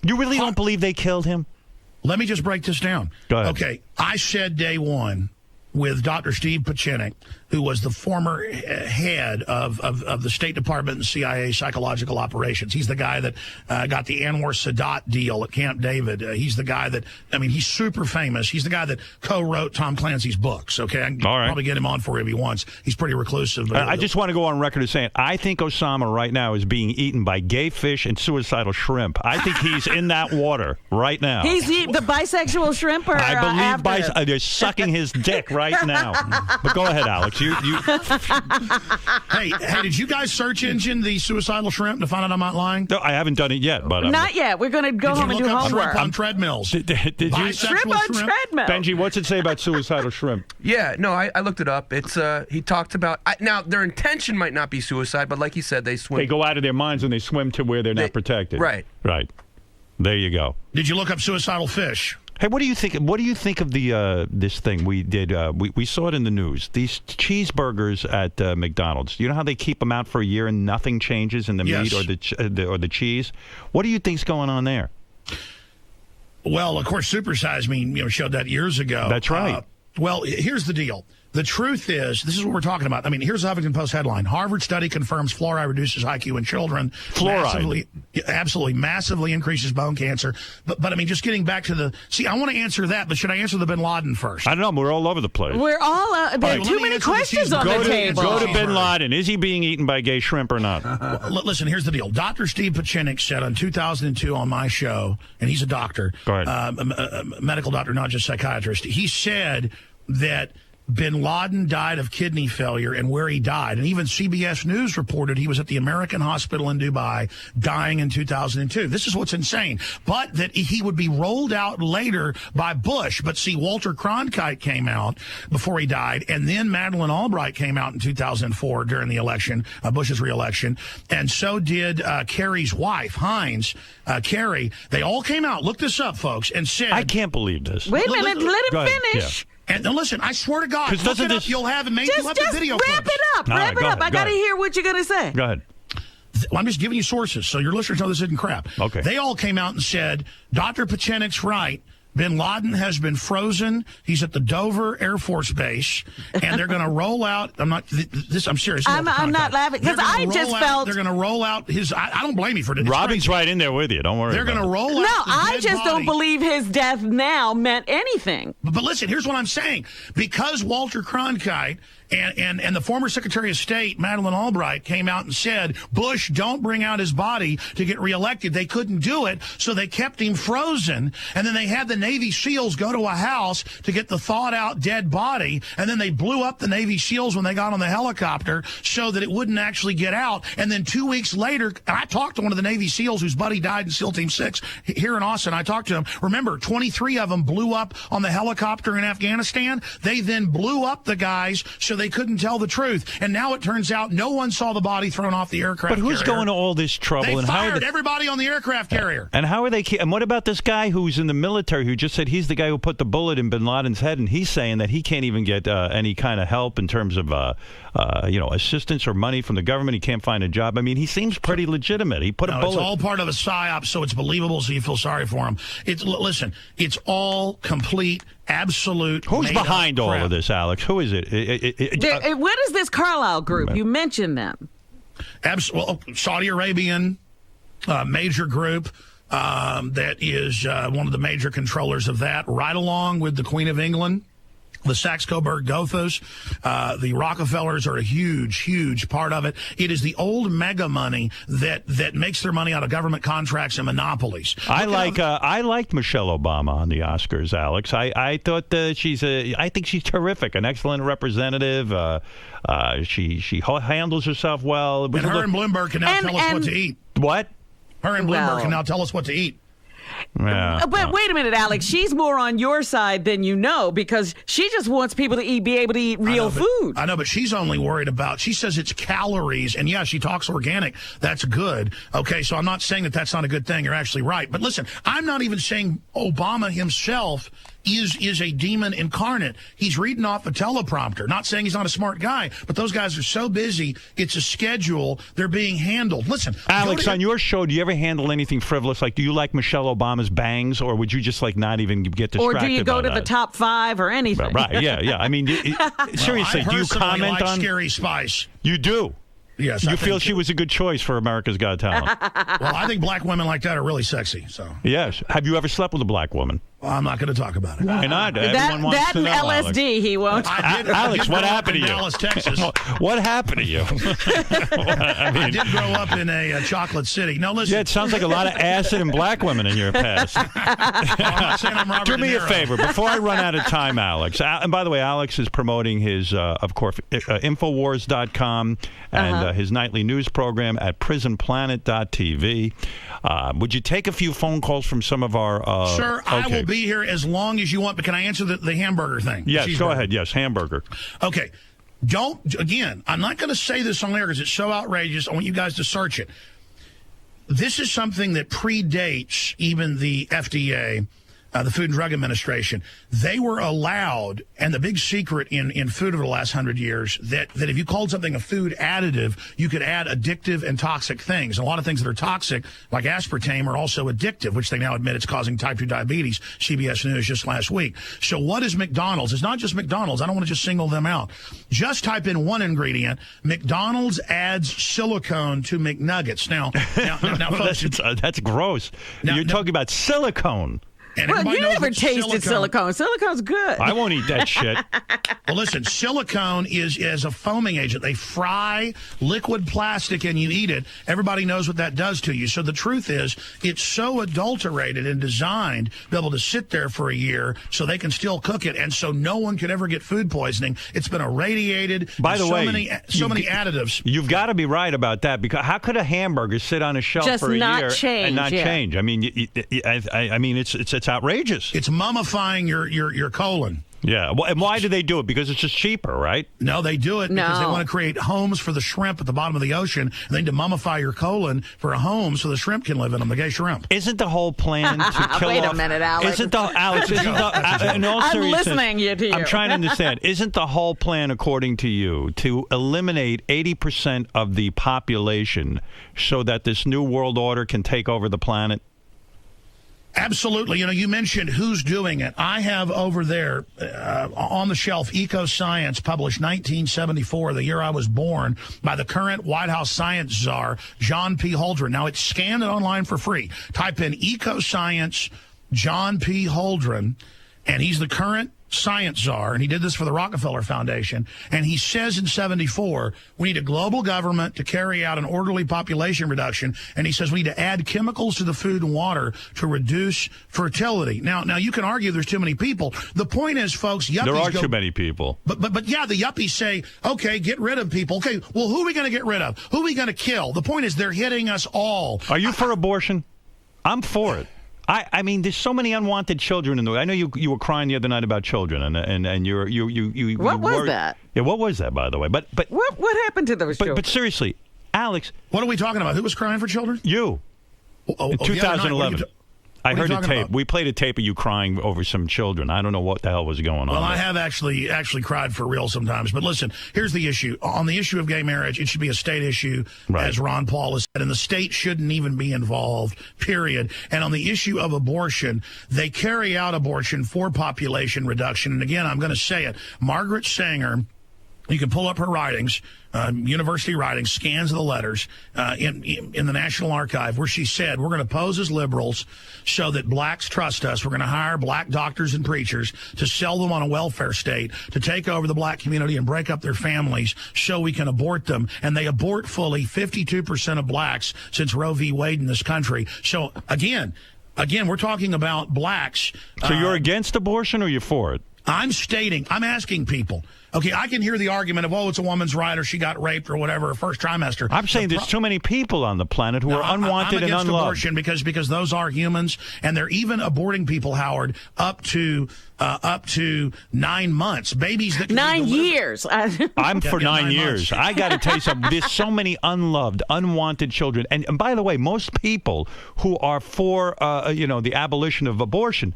You really don't believe they killed him? Let me just break this down. Go ahead. Okay, I said day one with Dr. Steve Pachinik, who was the former head of the State Department and CIA psychological operations. He's the guy that got the Anwar Sadat deal at Camp David. He's the guy that, I mean, he's super famous. He's the guy that co-wrote Tom Clancy's books, okay? I can probably get him on for you if he wants. He's pretty reclusive. I just want to go on record as saying, I think Osama right now is being eaten by gay fish and suicidal shrimp. I think he's in that water right now. He's the bisexual shrimp, or I believe they're sucking his dick right now. But go ahead, Alex. You. Hey, did you guys search engine the suicidal shrimp to find out I'm not lying? No, I haven't done it yet. But not yet. We're going to go home and do homework. Shrimp on treadmills. Did you? Shrimp on treadmill. Benji, what's it say about suicidal shrimp? Yeah, no, I looked it up. It's he talked about now their intention might not be suicide, but like he said, they swim. They go out of their minds and they swim to where they're not protected. Right. There you go. Did you look up suicidal fish? Hey, what do you think? What do you think of the this thing we did? We saw it in the news. These cheeseburgers at McDonald's. You know how they keep them out for a year and nothing changes in the meat or the cheese. What do you think's going on there? Well, of course, Super Size Me showed that years ago. That's right. Well, here's the deal. The truth is, this is what we're talking about. I mean, here's the Huffington Post headline. Harvard study confirms fluoride reduces IQ in children. Fluoride. Massively increases bone cancer. But I mean, just getting back to I want to answer that, but should I anser the bin Laden first? I don't know. We're all over the place. We're all, there are too many questions on the table. Go to bin Laden. Is he being eaten by gay shrimp or not? Well, listen, here's the deal. Dr. Steve Pachinik said in 2002 on my show, and he's a doctor, a medical doctor, not just psychiatrist. He said that bin Laden died of kidney failure and where he died. And even CBS News reported he was at the American Hospital in Dubai dying in 2002. This is what's insane. But that he would be rolled out later by Bush. But see, Walter Cronkite came out before he died. And then Madeleine Albright came out in 2004 during the election, Bush's reelection. And so did Kerry's wife, Heinz. Kerry. They all came out. Look this up, folks, and said... I can't believe this. Wait a minute. Let him finish. Yeah. And now listen, I swear to God, look it up, you'll have it made. You'll have the video wrap clips. it up. Wrap it up. I got to hear what you're going to say. Go ahead. Well, I'm just giving you sources, so your listeners know this isn't crap. Okay. They all came out and said, Dr. Pachinik's right. Bin Laden has been frozen. He's at the Dover Air Force Base, and they're going to roll out. I'm serious. I'm not laughing because I just felt they're going to roll out his. I don't blame you for this. Robin's right in there with you. Don't worry. They're going to roll out. No, I just don't believe his death now meant anything. But listen, here's what I'm saying: because Walter Cronkite and the former Secretary of State, Madeleine Albright, came out and said, Bush, don't bring out his body to get reelected. They couldn't do it, so they kept him frozen. And then they had the Navy SEALs go to a house to get the thawed-out dead body, and then they blew up the Navy SEALs when they got on the helicopter so that it wouldn't actually get out. And then 2 weeks later, I talked to one of the Navy SEAls whose buddy died in SEAL Team 6 here in Austin. I talked to him. Remember, 23 of them blew up on the helicopter in Afghanistan. They then blew up the guys so they couldn't tell the truth. And now it turns out no one saw the body thrown off the aircraft carrier. But who's going to all this trouble? They and fired everybody on the aircraft carrier. And how are they? And what about this guy who's in the military who just said he's the guy who put the bullet in bin Laden's head, and he's saying that he can't even get any kind of help in terms of assistance or money from the government. He can't find a job. I mean, he seems pretty legitimate. He put a bullet. It's all part of a psyop, so it's believable, so you feel sorry for him. Listen, it's all complete, absolute. Who's behind all of this, Alex? Who is it? What is this Carlyle group? You mentioned them. Saudi Arabian major group. That is one of the major controllers of that, right along with the Queen of England, the Saxe-Coburg-Gothas. The Rockefellers are a huge, huge part of it. It is the old mega money that makes their money out of government contracts and monopolies. I liked Michelle Obama on the Oscars, Alex. I thought I think she's terrific, an excellent representative. She handles herself well. And her and Bloomberg can now tell us what to eat. What? Her and Bloomberg can now tell us what to eat. Yeah. But wait a minute, Alex. She's more on your side than you know, because she just wants people to be able to eat real food. I know, but she's only worried about, she says it's calories. And yeah, she talks organic. That's good. Okay, so I'm not saying that that's not a good thing. You're actually right. But listen, I'm not even saying Obama himself is a demon incarnate. He's reading off a teleprompter. Not saying he's not a smart guy, but those guys are so busy. It's a schedule. They're being handled. Listen, Alex, on your show, do you ever handle anything frivolous? Like, do you like Michelle Obama's bangs, or would you just like not even get distracted? Or do you go to that? the top 5 or anything? Right? Yeah. I mean, seriously, do you comment on Scary Spice? You do. Yes, you feel she was a good choice for America's Got Talent? Well, I think black women like that are really sexy. So yes. Have you ever slept with a black woman? Well, I'm not going to talk about it. Why not? Everyone wants that to and know, LSD, Alex. he won't. Alex, what happened to you? Dallas, Texas. What happened to you? I did grow up in a chocolate city. No, listen. Yeah, it sounds like a lot of acid and black women in your past. Well, I'm not saying I'm Robert Do me De a Niro. favor before I run out of time, Alex. And by the way, Alex is promoting his, of course, Infowars.com and his nightly news program at PrisonPlanet.tv. Would you take a few phone calls from some of our... Sir, I will be here as long as you want, but can I answer the hamburger thing? Yes, go ahead. Yes, hamburger. Okay. Again, I'm not going to say this on air because it's so outrageous. I want you guys to search it. This is something that predates even the FDA, the Food and Drug Administration. They were allowed, and the big secret in food over the last 100 years, that if you called something a food additive, you could add addictive and toxic things. And a lot of things that are toxic, like aspartame, are also addictive, which they now admit it's causing type 2 diabetes. CBS News just last week. So what is McDonald's? It's not just McDonald's. I don't want to just single them out. Just type in one ingredient. McDonald's adds silicone to McNuggets. Now folks, that's gross. You're talking about silicone. And Well, you knows never that tasted silicone. Silicone's good. I won't eat that shit. Well, listen, silicone is a foaming agent. They fry liquid plastic and you eat it. Everybody knows what that does to you. So the truth is, it's so adulterated and designed to be able to sit there for a year so they can still cook it, and so no one could ever get food poisoning. It's been irradiated. By the way, so many additives. You've got to be right about that, because how could a hamburger sit on a shelf Just for a not year change, and not yeah. change? I mean, I mean, it's outrageous. It's mummifying your colon. Yeah. Well, and why do they do it? Because it's just cheaper, right? No, they do it because they No. want to create homes for the shrimp at the bottom of the ocean, and then to mummify your colon for a home so the shrimp can live in them, the gay shrimp. Isn't the whole plan to kill Wait a off... minute, Alex. Isn't the... Alex, isn't the... in all I'm seriousness, listening to you. I'm trying to understand. Isn't the whole plan, according to you, to eliminate 80% of the population so that this new world order can take over the planet? Absolutely. You know, you mentioned who's doing it. I have over there on the shelf Eco Science, published 1974, the year I was born, by the current White House science czar, John P. Holdren. Now, it's scanned online for free. Type in Eco Science, John P. Holdren, and he's the current science czar, and he did this for the Rockefeller Foundation, and he says in 74, we need a global government to carry out an orderly population reduction, and he says we need to add chemicals to the food and water to reduce fertility. Now you can argue there's too many people. The point is, folks, yuppies There are too many people. But yeah, the yuppies say, okay, get rid of people. Okay, well, who are we going to get rid of? Who are we going to kill? The point is they're hitting us all. Are you for abortion? I'm for it. I mean, there's so many unwanted children in the way. I know you were crying the other night about children, and you What was worried. that? Yeah, what was that, by the way? But What happened to those children? but seriously, Alex, What are we talking about? Who was crying for children? you Oh, in the other night, what are 2011. you I what are you heard a talking tape. about? We played a tape of you crying over some children. I don't know what the hell was going on. Well, I there. have actually cried for real sometimes. But listen, here's the issue. On the issue of gay marriage, it should be a state issue, Right. as Ron Paul has said, and the state shouldn't even be involved, period. And on the issue of abortion, they carry out abortion for population reduction. And again, I'm going to say it. Margaret Sanger, you can pull up her writings, university writings, scans of the letters in the National Archive, where she said, we're going to pose as liberals so that blacks trust us. We're going to hire black doctors and preachers to sell them on a welfare state, to take over the black community and break up their families so we can abort them. And they abort fully 52% of blacks since Roe v. Wade in this country. So again, we're talking about blacks. So you're against abortion or you're for it? I'm asking people. Okay, I can hear the argument of, it's a woman's right or she got raped or whatever, first trimester. I'm saying there's too many people on the planet who are unwanted and unloved. Abortion because those are humans, and they're even aborting people, Howard, up to 9 months. Babies that can 9 years. I'm for 9 years. months. I got to tell you something. There's so many unloved, unwanted children. And by the way, most people who are for the abolition of abortion,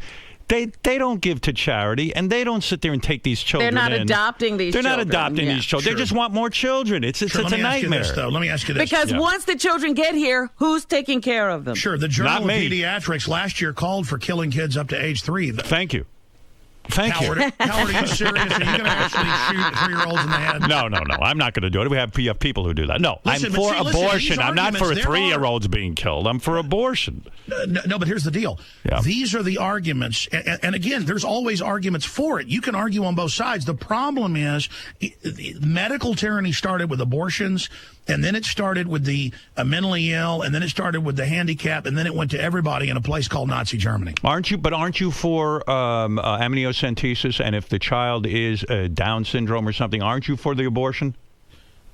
They don't give to charity, and they don't sit there and take these children. They're not adopting these children. They're not adopting these children. Sure. They just want more children. It's a nightmare. Let me ask you this. Because once the children get here, who's taking care of them? Sure. The Journal of Pediatrics last year called for killing kids up to age 3. Thank you. Howard, are you serious? Are you going to actually shoot 3-year-olds in the head? No. I'm not going to do it. We have people who do that. No, listen, I'm for abortion. I'm not for 3-year-olds being killed. I'm for abortion. No, but here's the deal. Yeah. These are the arguments. And again, there's always arguments for it. You can argue on both sides. The problem is medical tyranny started with abortions, and then it started with the mentally ill, and then it started with the handicapped, and then it went to everybody in a place called Nazi Germany. Aren't you for amniocentesis? And if the child is Down syndrome or something, aren't you for the abortion?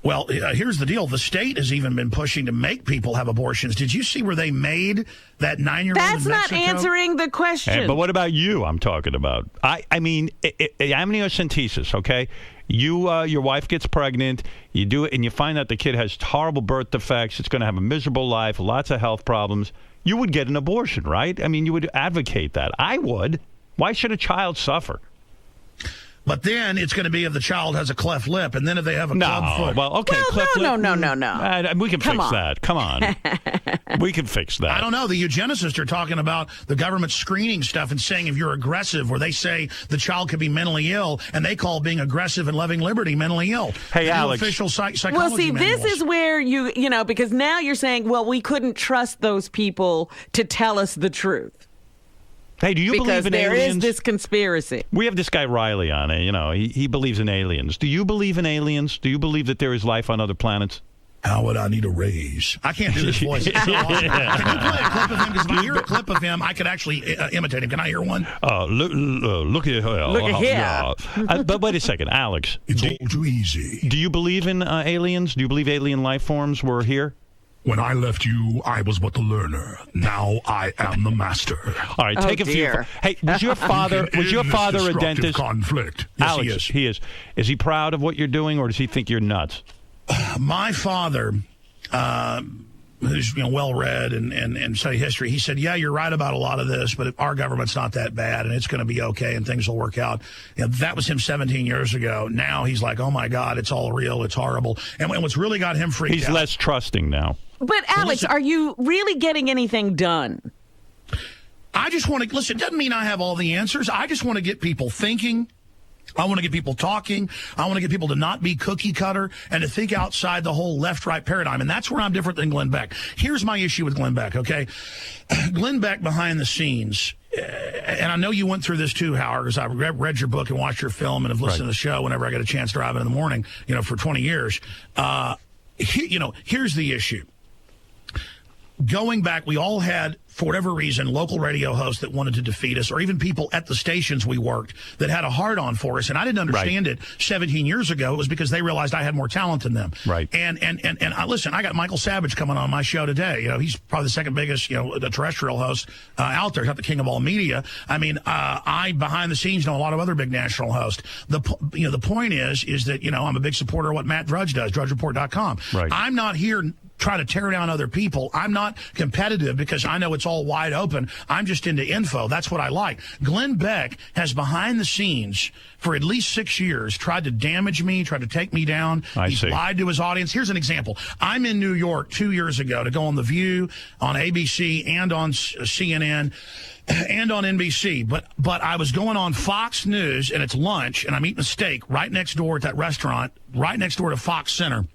Well, here's the deal. The state has even been pushing to make people have abortions. Did you see where they made that 9-year-old That's in not Mexico? answering the question. Hey, but what about you? I'm talking about. I mean, amniocentesis, okay? Your wife gets pregnant, you do it, and you find out the kid has horrible birth defects. It's going to have a miserable life, lots of health problems. You would get an abortion, right? I mean, you would advocate that. I would. Why should a child suffer? But then it's going to be if the child has a cleft lip, and then if they have a club foot. Well, okay, cleft lip. No. We can fix that. Come on. We can fix that. I don't know. The eugenicists are talking about the government screening stuff and saying if you're aggressive, where they say the child could be mentally ill, and they call being aggressive and loving liberty mentally ill. Hey, Alex. Official psychology well, see, manuals. this is where because now you're saying, well, we couldn't trust those people to tell us the truth. Hey, do you believe in aliens? Because there is this conspiracy. We have this guy Riley on it. He believes in aliens. Do you believe in aliens? Do you believe that there is life on other planets? How would I need a raise? I can't do this voice. It's so awesome. Can you play a clip of him? Because if I hear a clip of him, I could actually imitate him. Can I hear one? Look at here. But wait a second, Alex. It's all too easy. Do you believe in aliens? Do you believe alien life forms were here? When I left you, I was but the learner. Now I am the master. All right, take a few. Hey, was your father a dentist? Conflict. Yes, Alex, he is. Is he proud of what you're doing, or does he think you're nuts? My father, who's well-read and study history, he said, yeah, you're right about a lot of this, but our government's not that bad, and it's going to be okay, and things will work out. That was him 17 years ago. Now he's like, oh, my God, it's all real, it's horrible. And what's really got him freaked out... He's less trusting now. But, Alex, are you really getting anything done? I just want to... Listen, it doesn't mean I have all the answers. I just want to get people thinking. I want to get people talking. I want to get people to not be cookie cutter and to think outside the whole left-right paradigm. And that's where I'm different than Glenn Beck. Here's my issue with Glenn Beck, okay? Glenn Beck behind the scenes, and I know you went through this too, Howard, because I've read your book and watched your film and have listened to the show whenever I get a chance driving in the morning, for 20 years. Here's the issue. Going back, we all had, for whatever reason, local radio hosts that wanted to defeat us, or even people at the stations we worked that had a hard-on for us. And I didn't understand it 17 years ago. It was because they realized I had more talent than them. Right. And listen, I got Michael Savage coming on my show today. He's probably the second biggest, the terrestrial host out there. He's not the king of all media. I mean, I, behind the scenes, know a lot of other big national hosts. The point is that, I'm a big supporter of what Matt Drudge does, drudgereport.com. Right. I'm not here try to tear down other people. I'm not competitive because I know it's all wide open. I'm just into info. That's what I like. Glenn Beck has behind the scenes for at least 6 years tried to damage me, tried to take me down. He's lied to his audience. Here's an example. I'm in New York 2 years ago to go on The View, on ABC, and on CNN, and on NBC. But I was going on Fox News, and it's lunch, and I'm eating a steak right next door at that restaurant, right next door to Fox Center.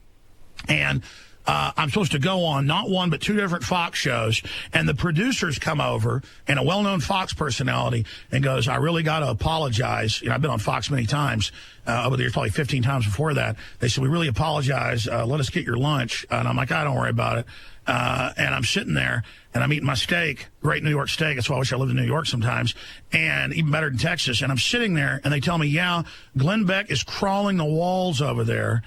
And I'm supposed to go on not one but two different Fox shows, and the producers come over, and a well-known Fox personality, and goes, I really got to apologize. I've been on Fox many times over the years, probably 15 times before that. They said, we really apologize. Let us get your lunch. And I'm like, I don't worry about it. and I'm sitting there, and I'm eating my steak, great New York steak. That's why I wish I lived in New York sometimes, and even better than Texas. And I'm sitting there, and they tell me, yeah, Glenn Beck is crawling the walls over there,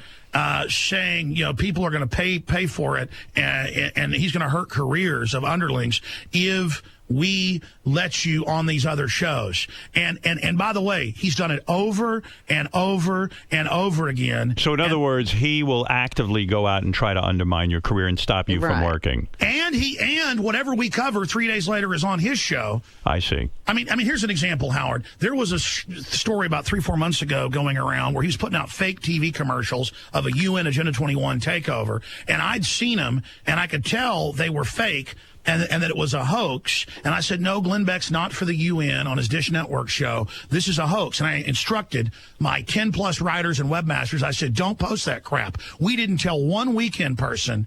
saying, people are going to pay for it, and he's going to hurt careers of underlings if we let you on these other shows. And by the way, he's done it over and over and over again. So in other words, he will actively go out and try to undermine your career and stop you from working. And whatever we cover 3 days later is on his show. I see. I mean, here's an example, Howard. There was a story about 3-4 months ago going around where he was putting out fake TV commercials of a UN Agenda 21 takeover, and I'd seen them, and I could tell they were fake. And that it was a hoax. And I said, no, Glenn Beck's not for the UN on his Dish Network show. This is a hoax. And I instructed my 10-plus writers and webmasters, I said, don't post that crap. We didn't tell one weekend person.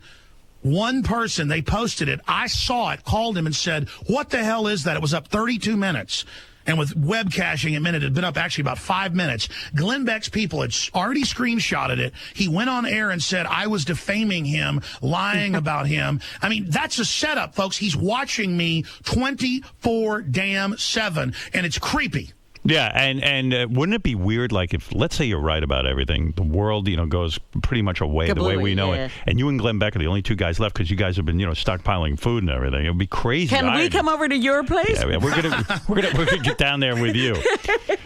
One person, they posted it. I saw it, called him and said, what the hell is that? It was up 32 minutes. And with web caching, it had been up actually about 5 minutes. Glenn Beck's people had already screenshotted it. He went on air and said, I was defaming him, lying about him. I mean, that's a setup, folks. He's watching me 24/7, and it's creepy. Yeah, and wouldn't it be weird, like, if, let's say you're right about everything, the world, goes pretty much away the way we know it, and you and Glenn Beck are the only two guys left because you guys have been, stockpiling food and everything. It would be crazy. Can we come over to your place? Yeah, we're gonna get down there with you.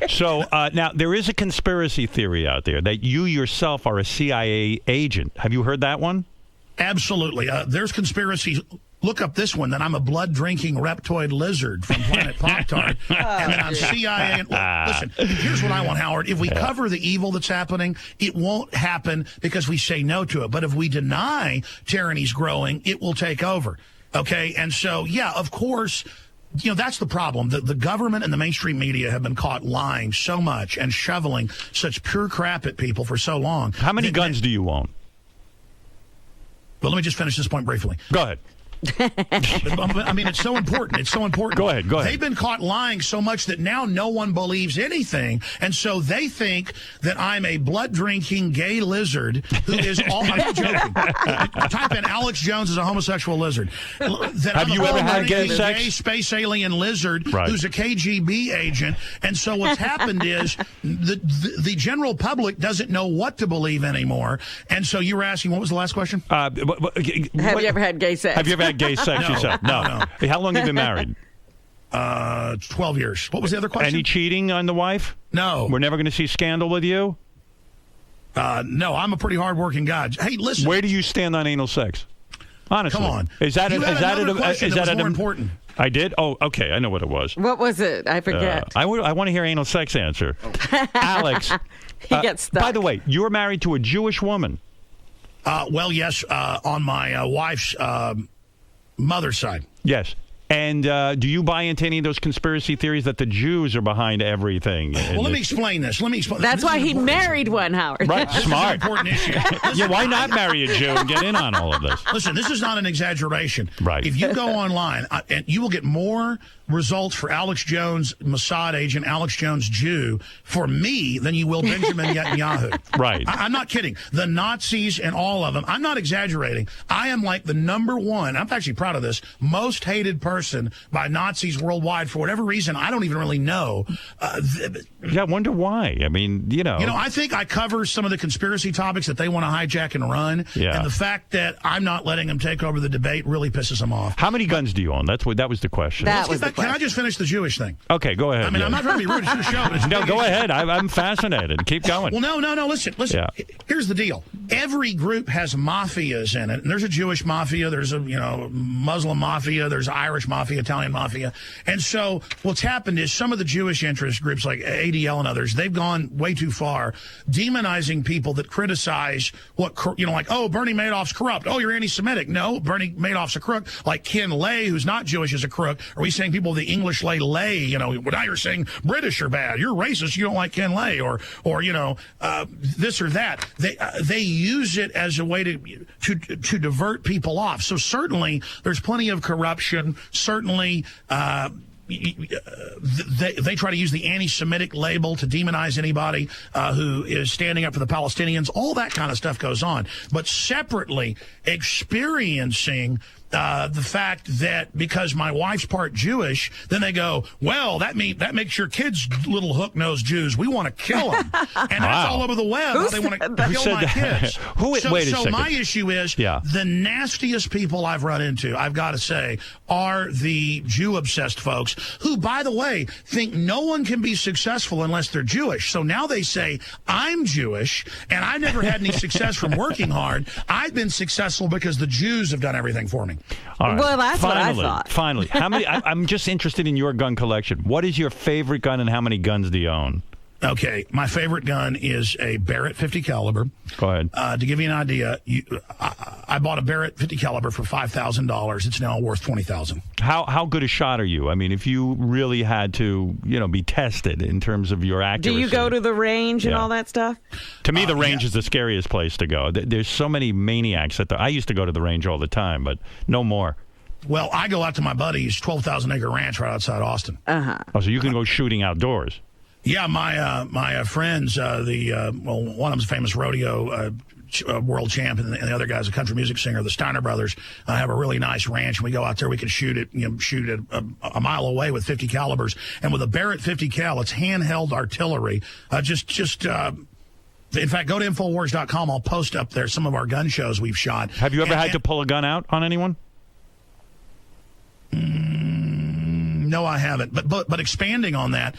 So now there is a conspiracy theory out there that you yourself are a CIA agent. Have you heard that one? Absolutely. There's conspiracy. Look up this one, that I'm a blood-drinking reptoid lizard from Planet Pop-Tart, and that I'm CIA. Listen, here's what I want, Howard. If we cover the evil that's happening, it won't happen because we say no to it. But if we deny tyranny's growing, it will take over. Okay? And so, yeah, of course, that's the problem. The government and the mainstream media have been caught lying so much and shoveling such pure crap at people for so long. How many guns do you own? Well, let me just finish this point briefly. Go ahead. I mean, it's so important. It's so important. Go ahead. They've been caught lying so much that now no one believes anything. And so they think that I'm a blood-drinking gay lizard who is all... I'm not joking. Type in Alex Jones as a homosexual lizard. Have you ever had gay sex? Gay space alien lizard who's a KGB agent. And so what's happened is the general public doesn't know what to believe anymore. And so you were asking, what was the last question? Have you ever had gay sex? Have you ever had gay sex yourself? No. How long have you been married? 12 years. What was the other question? Any cheating on the wife? No. We're never going to see scandal with you? No, I'm a pretty hard-working guy. Hey, listen. Where do you stand on anal sex? Honestly. Come on. Is that more important? I did? Oh, okay. I know what it was. What was it? I forget. I want to hear anal sex answer. Alex. He gets stuck. By the way, you're married to a Jewish woman. Well, yes, on my wife's mother's side. Yes. And do you buy into any of those conspiracy theories that the Jews are behind everything? Well, let me explain this. That's why he married one, Howard. Right, smart. Important issue. Yeah, why not marry a Jew and get in on all of this? Listen, this is not an exaggeration. Right. If you go online, and you will get more results for Alex Jones, Mossad agent, Alex Jones Jew, for me than you will Benjamin Netanyahu. Right. I'm not kidding. The Nazis and all of them, I'm not exaggerating. I am like the #1, I'm actually proud of this, most hated person by Nazis worldwide for whatever reason. I don't even really know. Yeah, I wonder why. I mean, I think I cover some of the conspiracy topics that they want to hijack and run. Yeah. And the fact that I'm not letting them take over the debate really pisses them off. How many guns do you own? That was the question. Can I just finish the Jewish thing? Okay, go ahead. I mean, I'm not trying to be rude. It's your show. But no, go ahead. I'm fascinated. Keep going. Well, no. Listen. Yeah. Here's the deal. Every group has mafias in it. And there's a Jewish mafia. There's a Muslim mafia. There's Irish mafia, Italian mafia. And so what's happened is some of the Jewish interest groups like ADL and others, they've gone way too far, demonizing people that criticize what, like, oh, Bernie Madoff's corrupt. Oh, you're anti-Semitic. No, Bernie Madoff's a crook. Like Ken Lay, who's not Jewish, is a crook. Are we saying people with the English lay, now you're saying British are bad. You're racist. You don't like Ken Lay or this or that. They use it as a way to divert people off. So certainly there's plenty of corruption. Certainly they try to use the anti-Semitic label to demonize anybody who is standing up for the Palestinians. All that kind of stuff goes on. But separately, experiencing the fact that because my wife's part Jewish, then they go, well, that makes your kids little hook-nosed Jews. We want to kill them. And that's all over the web. How they want to kill my kids. Wait a second. So my issue is the nastiest people I've run into, I've got to say, are the Jew-obsessed folks who, by the way, think no one can be successful unless they're Jewish. So now they say, I'm Jewish, and I never had any success from working hard. I've been successful because the Jews have done everything for me. All right. Well, that's what I thought. Finally, how many? I'm just interested in your gun collection. What is your favorite gun, and how many guns do you own? Okay, my favorite gun is a Barrett 50 caliber. Go ahead. To give you an idea, I bought a Barrett 50 caliber for $5,000. It's now worth $20,000. How good a shot are you? I mean, if you really had to, be tested in terms of your accuracy. Do you go to the range and all that stuff? To me, the range is the scariest place to go. There's so many maniacs I used to go to the range all the time, but no more. Well, I go out to my buddy's 12,000-acre ranch right outside Austin. Uh-huh. Oh, so you can go shooting outdoors. Yeah, my friends, one of them's a famous rodeo world champ, and the other guy's a country music singer. The Steiner brothers have a really nice ranch, and we go out there. We can shoot it a mile away with 50 calibers, and with a Barrett 50 cal, it's handheld artillery. In fact, go to Infowars.com. I'll post up there some of our gun shows we've shot. Have you ever had to pull a gun out on anyone? No, I haven't. But expanding on that,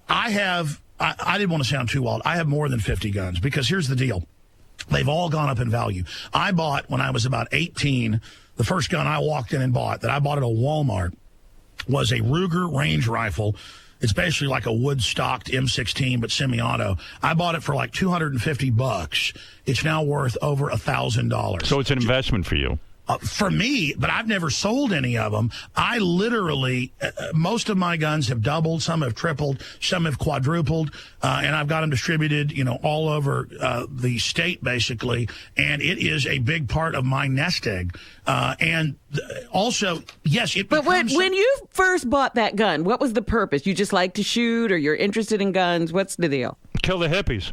I didn't want to sound too wild. I have more than 50 guns because here's the deal. They've all gone up in value. I bought, when I was about 18, the first gun I walked in and bought that I bought at a Walmart was a Ruger range rifle. It's basically like a wood-stocked M16, but semi-auto. I bought it for like $250. It's now worth over $1,000. So it's an investment for you. For me, but I've never sold any of them. I literally, most of my guns have doubled, some have tripled, some have quadrupled, and I've got them distributed, all over the state, basically, and it is a big part of my nest egg. And also, yes, it. But when you first bought that gun, what was the purpose? You just like to shoot, or you're interested in guns? What's the deal? Kill the hippies.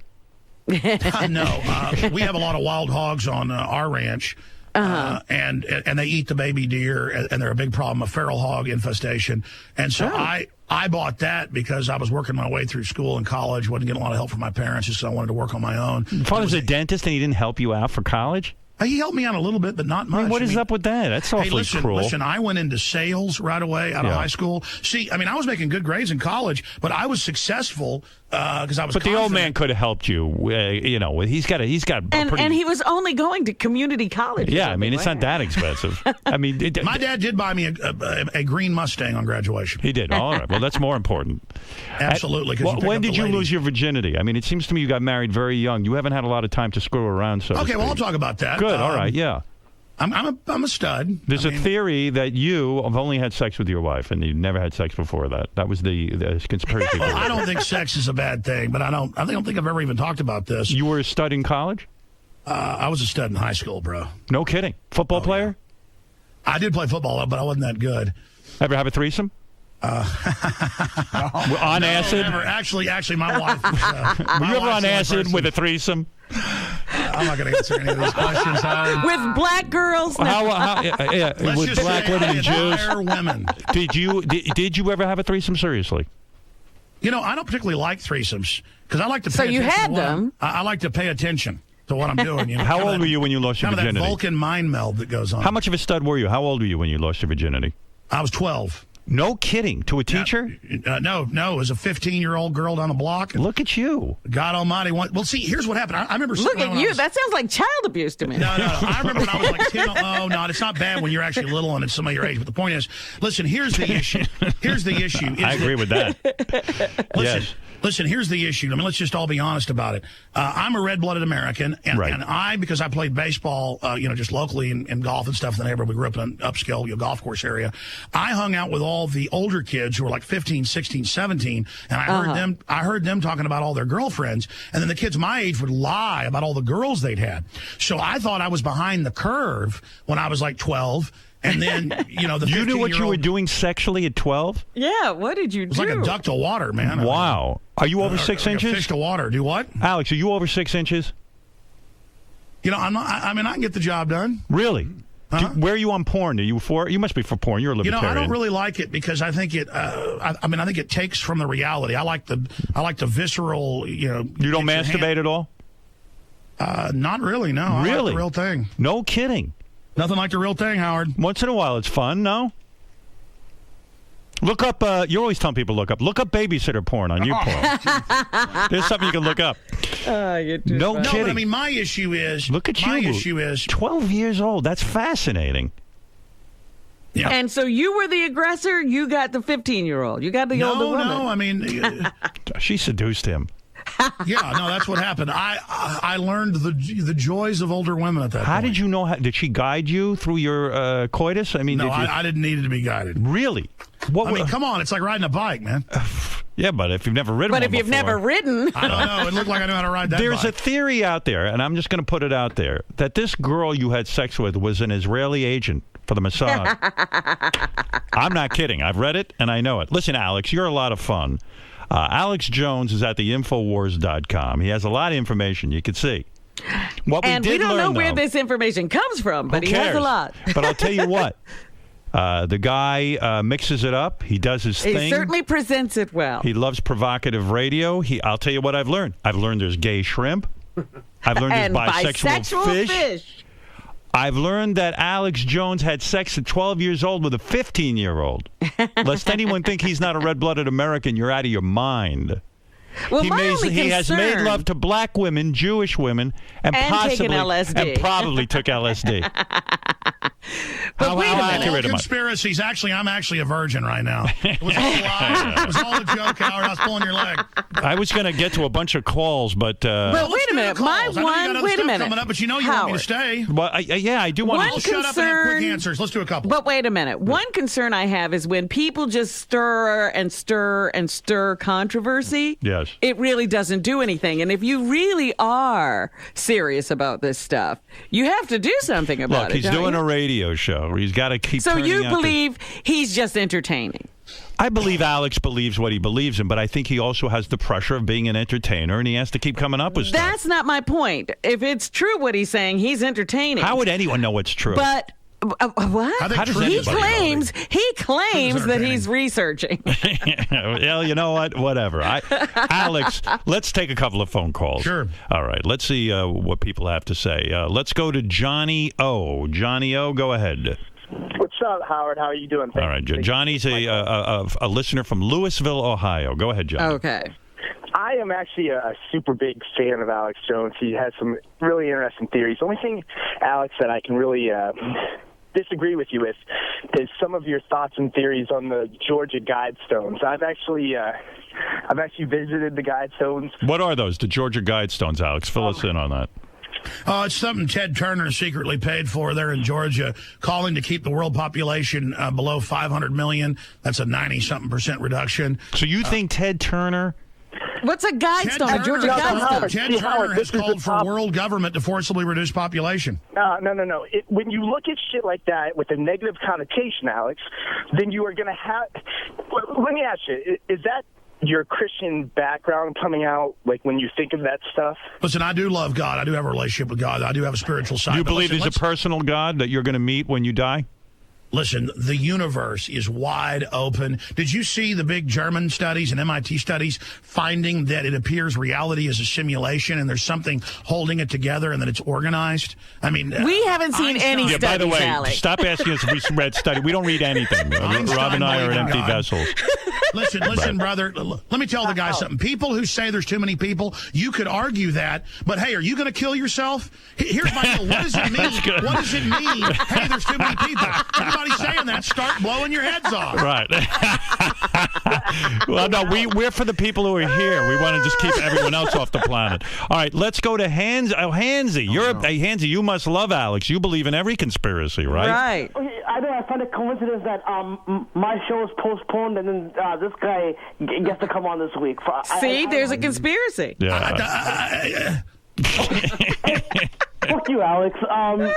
No, we have a lot of wild hogs on our ranch. And they eat the baby deer, and they're a big problem, a feral hog infestation. And so I bought that because I was working my way through school and college, wasn't getting a lot of help from my parents, just so I wanted to work on my own. Your father's a dentist, and he didn't help you out for college? He helped me out a little bit, but not much. I mean, what is up with that? That's awfully cruel. Listen, I went into sales right away out of high school. See, I mean, I was making good grades in college, but I was successful because I was. But confident. the old man could have helped you. He's got and he was only going to community college. Yeah, I mean, it's not that expensive. I mean, my dad did buy me a green Mustang on graduation. He did. All right. Well, that's more important. Absolutely. When did you lose your virginity? I mean, it seems to me you got married very young. You haven't had a lot of time to screw around. So okay, well, I'll talk about that. Good. All right. Yeah. I'm a stud. There's a theory that you have only had sex with your wife and you never had sex before that. That was the conspiracy theory. Well, I don't think sex is a bad thing, but I don't think I've ever even talked about this. You were a stud in college? I was a stud in high school, bro. No kidding. Football player? Yeah. I did play football, but I wasn't that good. Ever have a threesome? On acid? Never. Actually, my wife. Were you ever on acid with a threesome? I'm not going to answer any of these questions. With black girls? With black women and Jews? Women. Did you ever have a threesome? Seriously? I don't particularly like threesomes because I like to pay So attention. you had them? I like to pay attention to what I'm doing. How old were you when you lost your virginity? Kind of that Vulcan mind meld that goes on. How much of a stud were you? How old were you when you lost your virginity? I was 12. No kidding. To a teacher? No. It was a 15-year-old girl down the block. Look at you. God almighty. Well, see, here's what happened. I remember... Look at you. That sounds like child abuse to me. No. I remember when I was like 10. Oh, no, it's not bad when you're actually little and it's somebody your age. But the point is, listen, here's the issue. I agree with that. Yes. Listen, here's the issue. I mean, let's just all be honest about it. I'm a red-blooded American, and because I played baseball, just locally in golf and stuff in the neighborhood, we grew up in an upscale golf course area. I hung out with all the older kids who were like 15, 16, 17, and I heard them talking about all their girlfriends, and then the kids my age would lie about all the girls they'd had. So I thought I was behind the curve when I was like 12. And then, the You knew what you 15-year-old were doing sexually at 12? Yeah, what did you do? It was like a duck to water, man. Wow. Are you over 6 Like a inches? fish to water. Do what? Alex, are you over 6 inches? I'm not. I mean, I can get the job done. Really? Where are you on porn? Are you for? You must be for porn. You're a libertarian. I don't really like it because I think it. I think it takes from the reality. I like the visceral. You don't masturbate at all? Not really. No. I like the real thing. No kidding. Nothing like the real thing, Howard. Once in a while, it's fun. No. Look up. You're always telling people look up babysitter porn on YouPorn. There's something you can look up. No kidding. No, but I mean, my issue is. Look at you. My issue is 12 years old. That's fascinating. Yeah. And so you were the aggressor. You got the 15-year-old. You got the older woman. No, I mean, She seduced him. Yeah, no, that's what happened. I learned the joys of older women at that point. How did you know? Did she guide you through your coitus? I mean, no, I didn't need it to be guided. Really? I mean, come on, it's like riding a bike, man. Yeah, but if you've never ridden But one if you've before, never ridden. I don't know. It looked like I knew how to ride that There's bike. a theory out there, and I'm just going to put it out there, that this girl you had sex with was an Israeli agent for the Mossad. I'm not kidding. I've read it, and I know it. Listen, Alex, you're a lot of fun. Alex Jones is at the Infowars.com. He has a lot of information you can see. What And we don't know where this information comes from, but he has a lot. But I'll tell you what. The guy mixes it up. He does his thing. He certainly presents it well. He loves provocative radio. I'll tell you what I've learned. I've learned there's gay shrimp. I've learned there's bisexual fish. I've learned that Alex Jones had sex at 12 years old with a 15-year-old. Lest anyone think he's not a red-blooded American, you're out of your mind. Well, He has made love to black women, Jewish women, and possibly taken LSD. and probably took LSD. But wait a minute. All conspiracies. Actually, I'm actually a virgin right now. It was all a lie. It was all a joke, Howard. I was pulling your leg. I was going to get to a bunch of calls, but... Well, wait a minute. Wait a minute. Coming up, but you know you want me to stay. Well, I do want to... Shut up and have quick answers. Let's do a couple. But wait a minute. One concern I have is when people just stir and stir and stir controversy. Yes. It really doesn't do anything. And if you really are serious about this stuff, you have to do something about it. Look, he's doing a radio show. He's got to keep. So you out believe he's just entertaining? I believe Alex believes what he believes in, but I think he also has the pressure of being an entertainer, and he has to keep coming up with stuff. That's not my point. If it's true what he's saying, he's entertaining. How would anyone know what's true? But what? How does he claims that he's researching. Well, you know what? Whatever. Alex, let's take a couple of phone calls. Sure. All right. Let's see what people have to say. Let's go to Johnny O. Johnny O, go ahead. What's up, Howard? How are you doing? All right. Johnny's a listener from Louisville, Ohio. Go ahead, Johnny. Okay. I am actually a super big fan of Alex Jones. He has some really interesting theories. The only thing, Alex, that I can really disagree with you with is some of your thoughts and theories on the Georgia Guidestones. I've actually visited the Guidestones. What are those, the Georgia Guidestones, Alex? Fill us in on that. It's something Ted Turner secretly paid for there in Georgia, calling to keep the world population below 500 million. That's a 90-something% reduction. So you think Ted Turner... What's a Guidestone? A Georgia Guidestone? Ted Turner has called for world government to forcibly reduce population. No. When you look at shit like that with a negative connotation, Alex, then you are going to have... Let me ask you, is that your Christian background coming out, like, when you think of that stuff? Listen, I do love God. I do have a relationship with God. I do have a spiritual side. Do you believe there's a personal God that you're going to meet when you die? Listen, the universe is wide open. Did you see the big German studies and MIT studies finding that it appears reality is a simulation and there's something holding it together and that it's organized? I mean, we haven't seen any studies, by the way, Alex. Stop asking us if we read study. We don't read anything. Rob and I are empty vessels. Listen, brother, let me tell the guy something. People who say there's too many people, you could argue that, but hey, are you going to kill yourself? Here's my deal. What does it mean? What does it mean? Hey, there's too many people. Everybody's saying that. Start blowing your heads off. Right. Well, no, we're for the people who are here. We want to just keep everyone else off the planet. All right, let's go to Hansy. Oh, Hansy, Hansy, you must love Alex. You believe in every conspiracy, right? Right. I know. I find it coincidence that my show is postponed and then this guy gets to come on this week. See, there's a conspiracy. Yeah. Fuck you, Alex. Wow.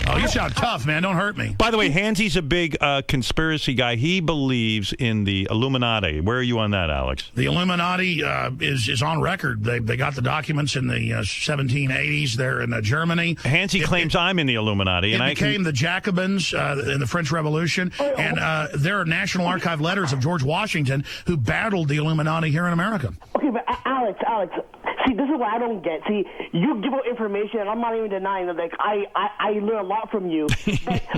Oh, You sound tough, man. Don't hurt me. By the way, Hansy's a big conspiracy guy. He believes in the Illuminati. Where are you on that, Alex? The Illuminati is on record. They got the documents in the 1780s there in Germany. Hansy claims I'm in the Illuminati. It became the Jacobins in the French Revolution. And there are National Archive letters of George Washington who battled the Illuminati here in America. Okay, but Alex, see, this is what I don't get. See, you give out information, and I'm not even denying that. Like, I learn a lot from you.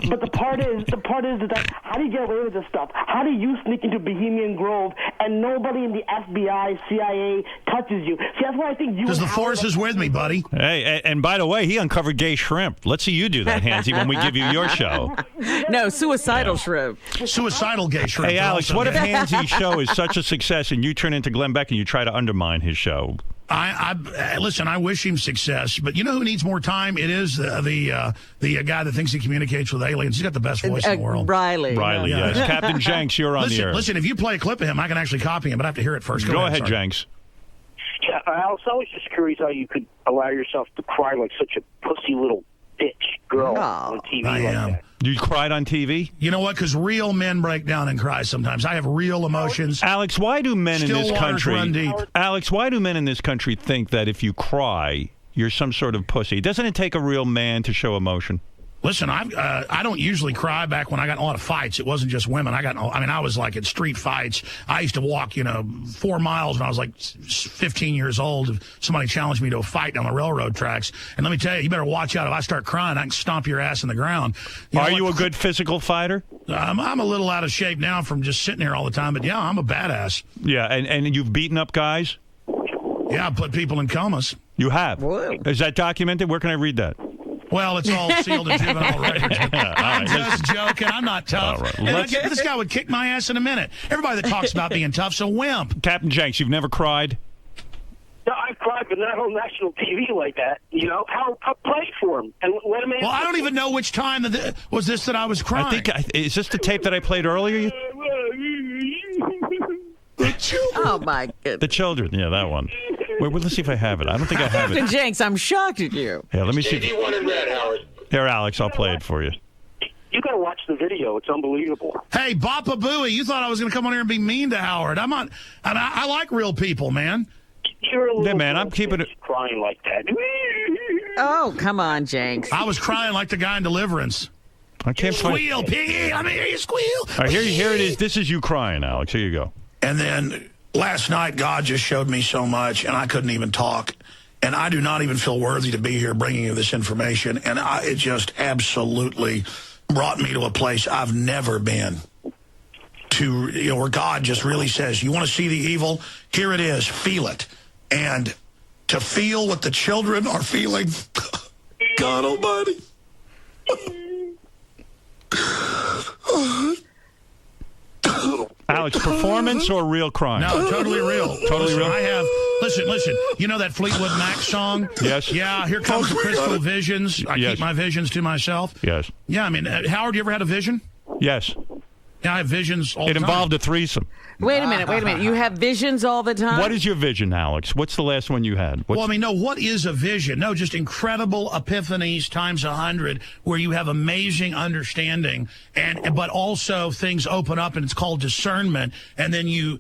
But the part is that how do you get away with this stuff? How do you sneak into Bohemian Grove and nobody in the FBI, CIA touches you? See, that's why I think you. Because the force is with me, buddy. Hey, and by the way, he uncovered gay shrimp. Let's see you do that, Hansy, when we give you your show. No, suicidal shrimp. Suicidal gay shrimp. Hey, Alex, what if Hansy's show is such a success and you turn into Glenn Beck and you try to undermine his show? Listen, I wish him success, but you know who needs more time? It is the guy that thinks he communicates with aliens. He's got the best voice in the world. Riley, yes. Captain Jenks, you're on the air. Listen, if you play a clip of him, I can actually copy him, but I have to hear it first. Go ahead, Jenks. Yeah, Alex, I was just curious how you could allow yourself to cry like such a pussy little bitch girl on TV like that. You cried on TV? You know what? Because real men break down and cry sometimes. I have real emotions. Alex, why do men in this country run deep. Alex, why do men in this country think that if you cry, you're some sort of pussy? Doesn't it take a real man to show emotion? Listen, I don't usually cry. Back when I got in a lot of fights, it wasn't just women. I was like in street fights. I used to walk, 4 miles when I was like 15 years old. If somebody challenged me to a fight down the railroad tracks. And let me tell you, you better watch out. If I start crying, I can stomp your ass in the ground. Are you a good physical fighter? I'm a little out of shape now from just sitting here all the time. But yeah, I'm a badass. Yeah, and you've beaten up guys? Yeah, I put people in comas. You have? Whoa. Is that documented? Where can I read that? Well, it's all sealed in juvenile records. I'm just joking. I'm not tough. Right. This guy would kick my ass in a minute. Everybody that talks about being tough's a wimp. Captain Jenks, you've never cried? No, I've cried, but not on national TV like that. How play for him and let him. Well, I don't even know which time was this that I was crying. Is this the tape that I played earlier? Oh my goodness. The children, yeah, that one. Wait, let's see if I have it. I don't think I have it. Captain Jenks, I'm shocked at you. Yeah, let me see. JD1 in red, Howard. Here, Alex, I'll play it for you. You got to watch the video. It's unbelievable. Hey, Bapa Booey, you thought I was going to come on here and be mean to Howard. I'm not. I like real people, man. You're a little man, I'm keeping it crying like that. Oh, come on, Jenks. I was crying like the guy in Deliverance. I can't squeal, piggy. Let me hear you squeal. All right, here it is. This is you crying, Alex. Here you go. And then last night, God just showed me so much, and I couldn't even talk. And I do not even feel worthy to be here bringing you this information. And it just absolutely brought me to a place I've never been. Where God just really says, you want to see the evil? Here it is. Feel it. And to feel what the children are feeling, God Almighty. Alex, performance or real crime? No, totally real. Totally real? I have... Listen. You know that Fleetwood Mac song? Yes. Yeah, here comes the crystal visions. I keep my visions to myself. Yes. Yeah, I mean, Howard, you ever had a vision? Yes. Yeah, I have visions all the time. It involved a threesome. Wait a minute. You have visions all the time? What is your vision, Alex? What's the last one you had? What is a vision? No, just incredible epiphanies times 100 where you have amazing understanding, but also things open up, and it's called discernment, and then you...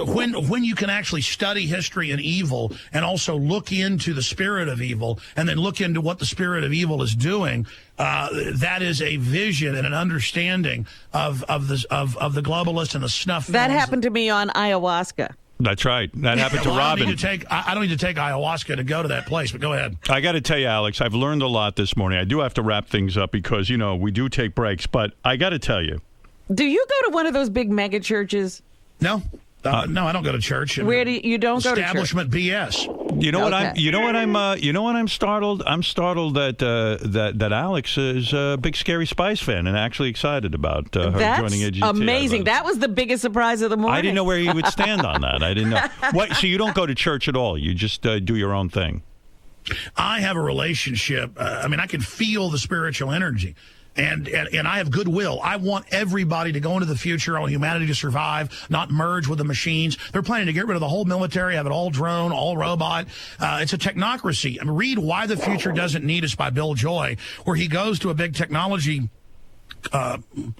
When you can actually study history and evil and also look into the spirit of evil and then look into what the spirit of evil is doing, that is a vision and an understanding of the globalists and the snuff films. That happened to me on ayahuasca. That's right. That happened to Robin. I don't need to take ayahuasca to go to that place, but go ahead. I got to tell you, Alex, I've learned a lot this morning. I do have to wrap things up because, we do take breaks, but I got to tell you. Do you go to one of those big mega churches? No. No, I don't go to church. Where do you don't go to church? Establishment BS. You know what I'm startled. I'm startled that Alex is a big Scary Spice fan and actually excited about her joining AGT. Amazing. That was the biggest surprise of the morning. I didn't know where he would stand on that. I didn't know. So you don't go to church at all? You just do your own thing? I have a relationship. I can feel the spiritual energy. And I have goodwill. I want everybody to go into the future. I want humanity to survive, not merge with the machines. They're planning to get rid of the whole military, have it all drone, all robot. It's a technocracy. I mean, read Why the Future Doesn't Need Us by Bill Joy, where he goes to a big technology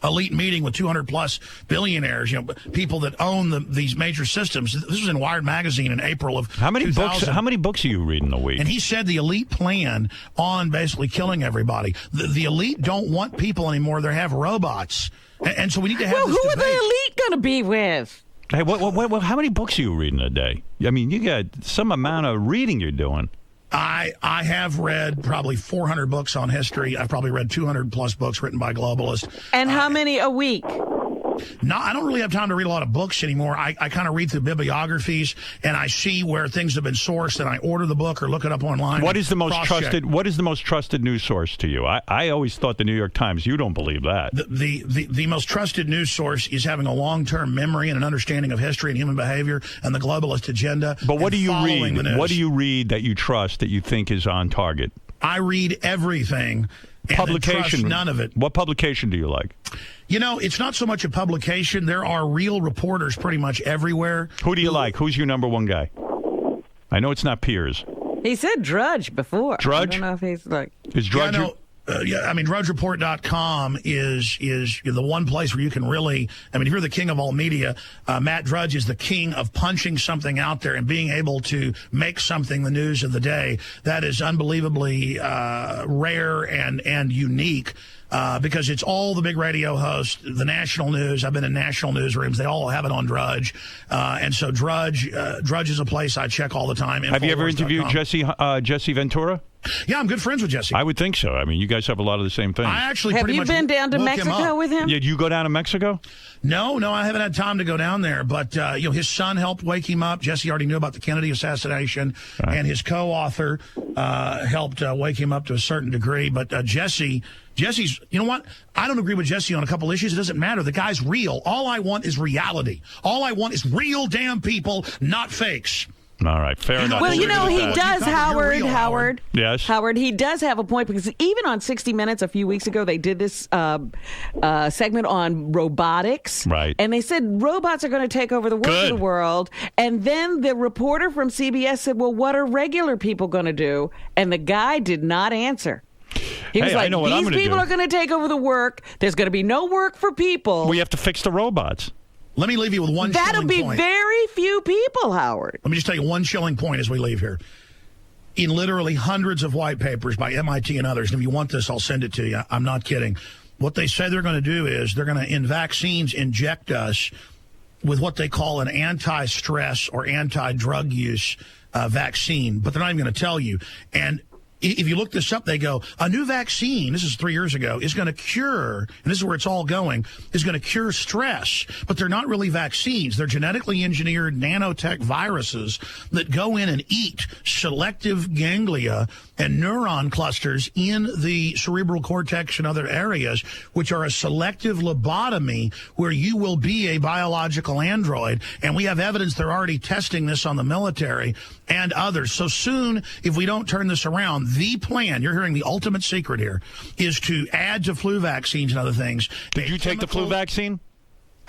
elite meeting with 200-plus billionaires, people that own these major systems. This was in Wired magazine in April of 2000. How many books are you reading a week? And he said the elite plan on basically killing everybody. The elite don't want people anymore. They have robots. And so we need to have this who debate. are the elite going to be with? Hey, how many books are you reading a day? I mean, you got some amount of reading you're doing. I have read probably 400 books on history. I've probably read 200-plus books written by globalists. And how many a week? No, I don't really have time to read a lot of books anymore. I kind of read through bibliographies, and I see where things have been sourced, and I order the book or look it up online. What is the most trusted news source to you? I always thought the New York Times. You don't believe that. The most trusted news source is having a long-term memory and an understanding of history and human behavior and the globalist agenda. But what do you read? What do you read that you trust that you think is on target? I read everything. Publication, none of it. What publication do you like? It's not so much a publication. There are real reporters pretty much everywhere. Who do you like? Who's your number one guy? I know it's not Piers. He said Drudge before. Drudge? I don't know if he's like... Is Drudge... DrudgeReport.com is the one place where you can really, if you're the king of all media, Matt Drudge is the king of punching something out there and being able to make something the news of the day. That is unbelievably rare and unique. Because it's all the big radio hosts, the national news. I've been in national newsrooms. They all have it on Drudge. And so Drudge is a place I check all the time. Have you ever interviewed Jesse Ventura? Yeah, I'm good friends with Jesse. I would think so. I mean, you guys have a lot of the same things. I actually Have you been down to Mexico with him? Did you go down to Mexico? No, I haven't had time to go down there. But, his son helped wake him up. Jesse already knew about the Kennedy assassination. Right. And his co-author helped wake him up to a certain degree. But Jesse's, you know what? I don't agree with Jesse on a couple issues. It doesn't matter. The guy's real. All I want is reality. All I want is real damn people, not fakes. All right, fair enough. Well, he does, Howard. Yes. Howard, he does have a point, because even on 60 Minutes a few weeks ago, they did this segment on robotics. Right. And they said robots are going to take over the work of the world. And then the reporter from CBS said, well, what are regular people going to do? And the guy did not answer. He was like, these people are going to take over the work. There's going to be no work for people. We have to fix the robots. Let me leave you with one chilling point. That'll be very few people, Howard. Let me just tell you one chilling point as we leave here. In literally hundreds of white papers by MIT and others, and if you want this, I'll send it to you. I'm not kidding. What they say they're going to do is they're going to, in vaccines, inject us with what they call an anti-stress or anti-drug use vaccine, but they're not even going to tell you. And if you look this up, they go, a new vaccine, this is 3 years ago, is going to cure, and this is where it's all going, is going to cure stress. But they're not really vaccines. They're genetically engineered nanotech viruses that go in and eat selective ganglia and neuron clusters in the cerebral cortex and other areas, which are a selective lobotomy where you will be a biological android. And we have evidence they're already testing this on the military and others. So soon, if we don't turn this around, the plan, you're hearing the ultimate secret here, is to add to flu vaccines and other things. Did you take the flu vaccine?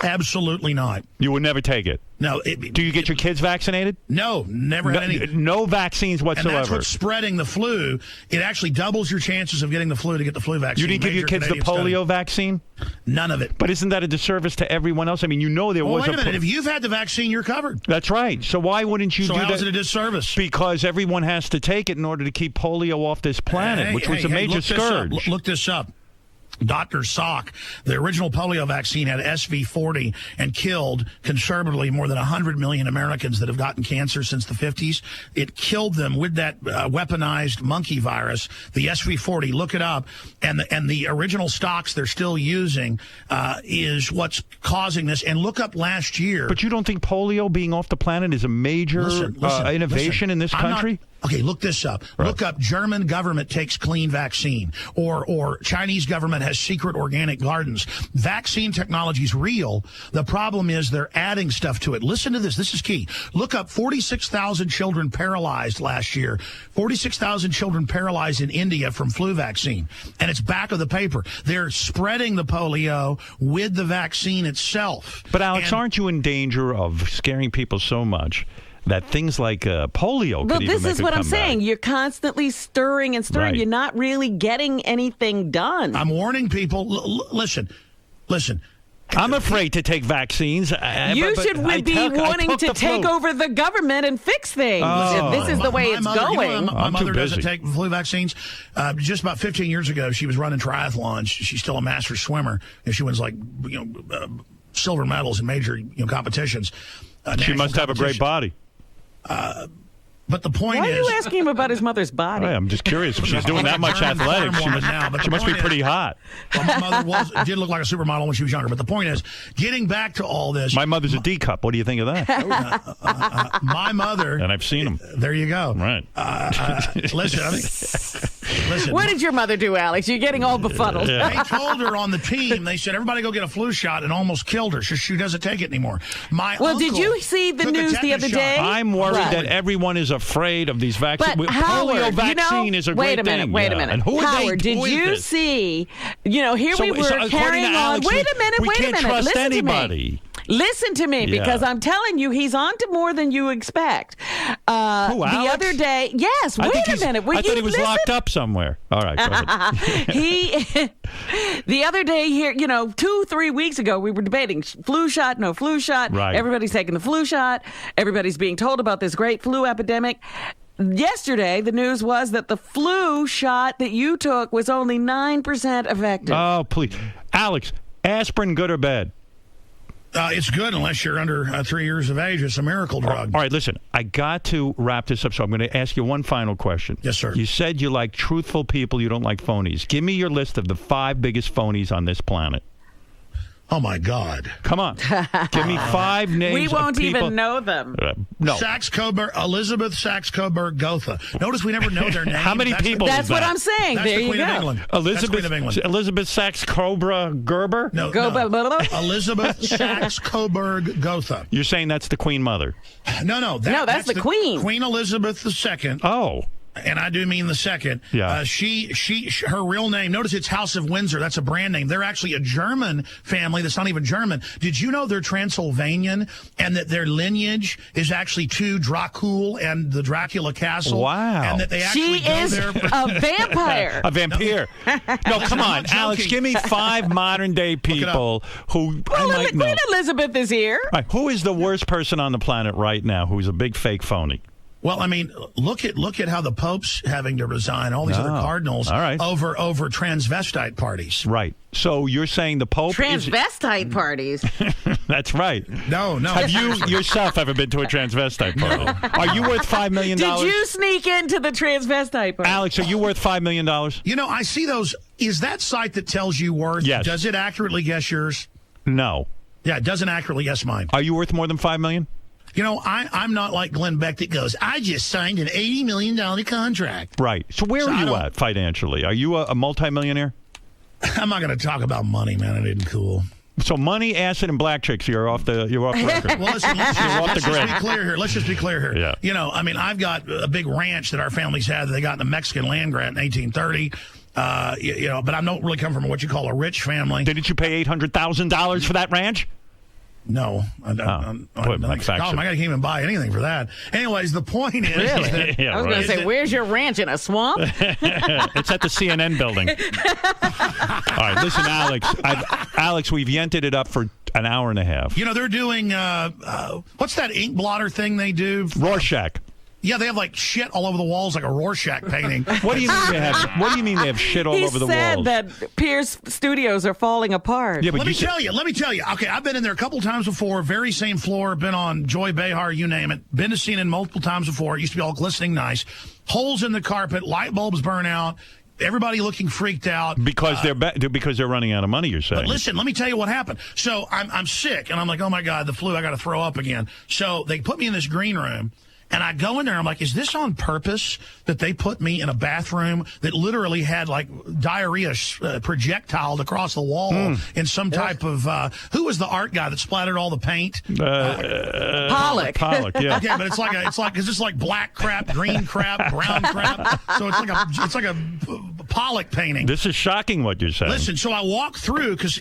Absolutely not. You would never take it? No. Do you get your kids vaccinated? No, never had any. No vaccines whatsoever. And that's what's spreading the flu. It actually doubles your chances of getting the flu to get the flu vaccine. You didn't give your kids the polio vaccine? None of it. But isn't that a disservice to everyone else? I mean, there was wait a minute. If you've had the vaccine, you're covered. That's right. So why wouldn't you do that? So how is it a disservice? Because everyone has to take it in order to keep polio off this planet, which was a major scourge. Look this up. Dr. Salk, the original polio vaccine had SV40 and killed conservatively more than 100 million Americans that have gotten cancer since the 50s. It killed them with that weaponized monkey virus, the SV40. Look it up. And the original stocks they're still using is what's causing this. And look up last year. But you don't think polio being off the planet is a major innovation in this country? Okay, look this up. Right. Look up German government takes clean vaccine, or Chinese government has secret organic gardens. Vaccine technology is real. The problem is they're adding stuff to it. Listen to this. This is key. Look up 46,000 children paralyzed last year. 46,000 children paralyzed in India from flu vaccine. And it's back of the paper. They're spreading the polio with the vaccine itself. But, Alex, aren't you in danger of scaring people so much that things like polio could even make a comeback? Well, this is what I'm saying. You're constantly stirring and stirring. Right. You're not really getting anything done. I'm warning people. Listen. I'm afraid to take vaccines. You should be wanting to take over the government and fix things. Oh. If this is the way it's going. My mother doesn't take flu vaccines. Just about 15 years ago, she was running triathlons. She's still a master swimmer, and she wins silver medals in major competitions. She must have a great body. But the point Why is... are you asking him about his mother's body? I'm just curious. If she's doing that much athletics, she must be pretty hot. Well, my mother did look like a supermodel when she was younger. But the point is, getting back to all this... My mother's a D cup. What do you think of that? My mother... And I've seen them. There you go. Right. Listen. What did your mother do, Alex? You're getting all befuddled. They told her on the team, they said, everybody go get a flu shot, and almost killed her. She doesn't take it anymore. Did you see the news the other day? I'm worried that everyone is afraid of these vaccines. But polio vaccine is a great thing. Wait a minute. And who Howard, did you see, here we were carrying on. Alex, wait a minute. We can't trust anybody. Listen to me, because I'm telling you, he's on to more than you expect. Who, Alex? The other day, yes, wait a minute. I thought he was locked up somewhere. All right, go ahead. The other day here, 2-3 weeks ago, we were debating flu shot, no flu shot. Right. Everybody's taking the flu shot. Everybody's being told about this great flu epidemic. Yesterday, the news was that the flu shot that you took was only 9% effective. Oh, please. Alex, aspirin, good or bad? It's good unless you're under 3 years of age. It's a miracle drug. All right, listen, I got to wrap this up, so I'm going to ask you one final question. Yes, sir. You said you like truthful people, you don't like phonies. Give me your list of the 5 biggest phonies on this planet. Oh, my God. Come on. Give me 5 names We won't of people. even know them. No. Elizabeth Saxe-Coburg-Gotha. Notice we never know their name. How many people That's is that? what I'm saying. That's there the you Queen go. of England. Elizabeth Saxe-Cobra-Gerber? No. Elizabeth Saxe-Coburg-Gotha. You're saying that's the Queen Mother? No. That's the Queen. Queen Elizabeth II. Oh. And I do mean the second. Yeah. Her real name, notice it's House of Windsor. That's a brand name. They're actually a German family that's not even German. Did you know they're Transylvanian and that their lineage is actually to Dracul and the Dracula Castle? Wow. And that they actually She is there. a vampire. A vampire. No, come on, Alex, give me 5 modern-day people who I might know. Queen Elizabeth is here. All right, who is the worst person on the planet right now who's a big fake phony? Well, I mean, look at how the Pope's having to resign, all these other cardinals over transvestite parties. Right. So you're saying the Pope transvestite parties? That's right. No. Have you yourself ever been to a transvestite party? No. Are you worth $5 million? Did you sneak into the transvestite party? Alex, are you worth $5 million? I see those. Is that site that tells you worth? Yes. Does it accurately guess yours? No. Yeah, it doesn't accurately guess mine. Are you worth more than $5 million? I'm not like Glenn Beck that goes, I just signed an $80 million contract. Right. So where are you at financially? Are you a multimillionaire? I'm not going to talk about money, man. It isn't cool. So money, acid, and black chicks, you're off the record. Well, let's just be clear here. Let's just be clear here. Yeah. I've got a big ranch that our families had that they got in the Mexican land grant in 1830. But I don't really come from what you call a rich family. Didn't you pay $800,000 for that ranch? No, I can't even buy anything for that. Anyways, the point is, really? I was going to say, where's your ranch, in a swamp? It's at the CNN building. All right, listen, Alex, we've yented it up for an hour and a half. They're doing what's that ink blotter thing they do? Rorschach. Yeah, they have like shit all over the walls, like a Rorschach painting. What do you mean they have? What do you mean they have shit all over the walls? He said that Piers Studios are falling apart. Yeah, but let me tell you. Okay, I've been in there a couple times before. Very same floor. Been on Joy Behar, you name it. Been to CNN multiple times before. It used to be all glistening nice. Holes in the carpet. Light bulbs burn out. Everybody looking freaked out because they're running out of money. You're saying. But listen, let me tell you what happened. So I'm sick, and I'm like, oh my God, the flu. I got to throw up again. So they put me in this green room. And I go in there, I'm like, is this on purpose that they put me in a bathroom that literally had like diarrhea projectiled across the wall in some type of, who was the art guy that splattered all the paint? Pollock. Pollock, yeah. Okay, but it's just like black crap, green crap, brown crap. So it's like a Pollock painting. This is shocking what you're saying. Listen, so I walk through because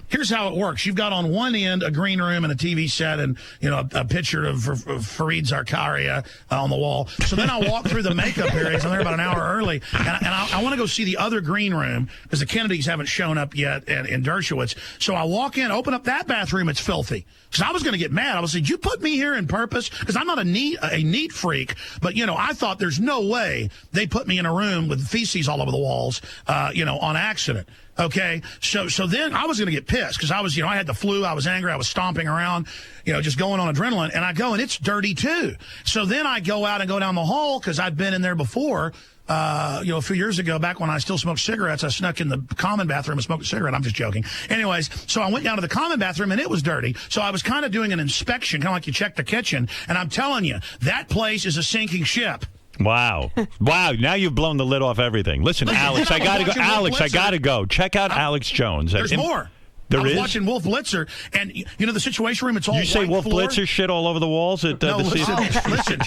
here's how it works. You've got on one end a green room and a TV set and, a picture of Fareed Zakaria on the wall. So then I walk through the makeup areas. I'm there about an hour early. And I want to go see the other green room because the Kennedys haven't shown up yet in Dershowitz. So I walk in, open up that bathroom. It's filthy. Because I was going to get mad. I was like, did you put me here in purpose? Because I'm not a neat freak. But, I thought there's no way they put me in a room with feces all over the walls, on accident. Okay, so then I was going to get pissed because I was, I had the flu, I was angry, I was stomping around, just going on adrenaline, and I go, and it's dirty too. So then I go out and go down the hall because I'd been in there before. A few years ago, back when I still smoked cigarettes, I snuck in the common bathroom and smoked a cigarette. I'm just joking. Anyways, so I went down to the common bathroom, and it was dirty. So I was kind of doing an inspection, kind of like you check the kitchen, and I'm telling you, that place is a sinking ship. Wow. Now you've blown the lid off everything. Listen, Alex, I got to go. Alex, I got to go. Check out Alex Jones. There's more. I was watching Wolf Blitzer, and the Situation Room, it's all white floor. You say Wolf Blitzer shit all over the walls at the listen.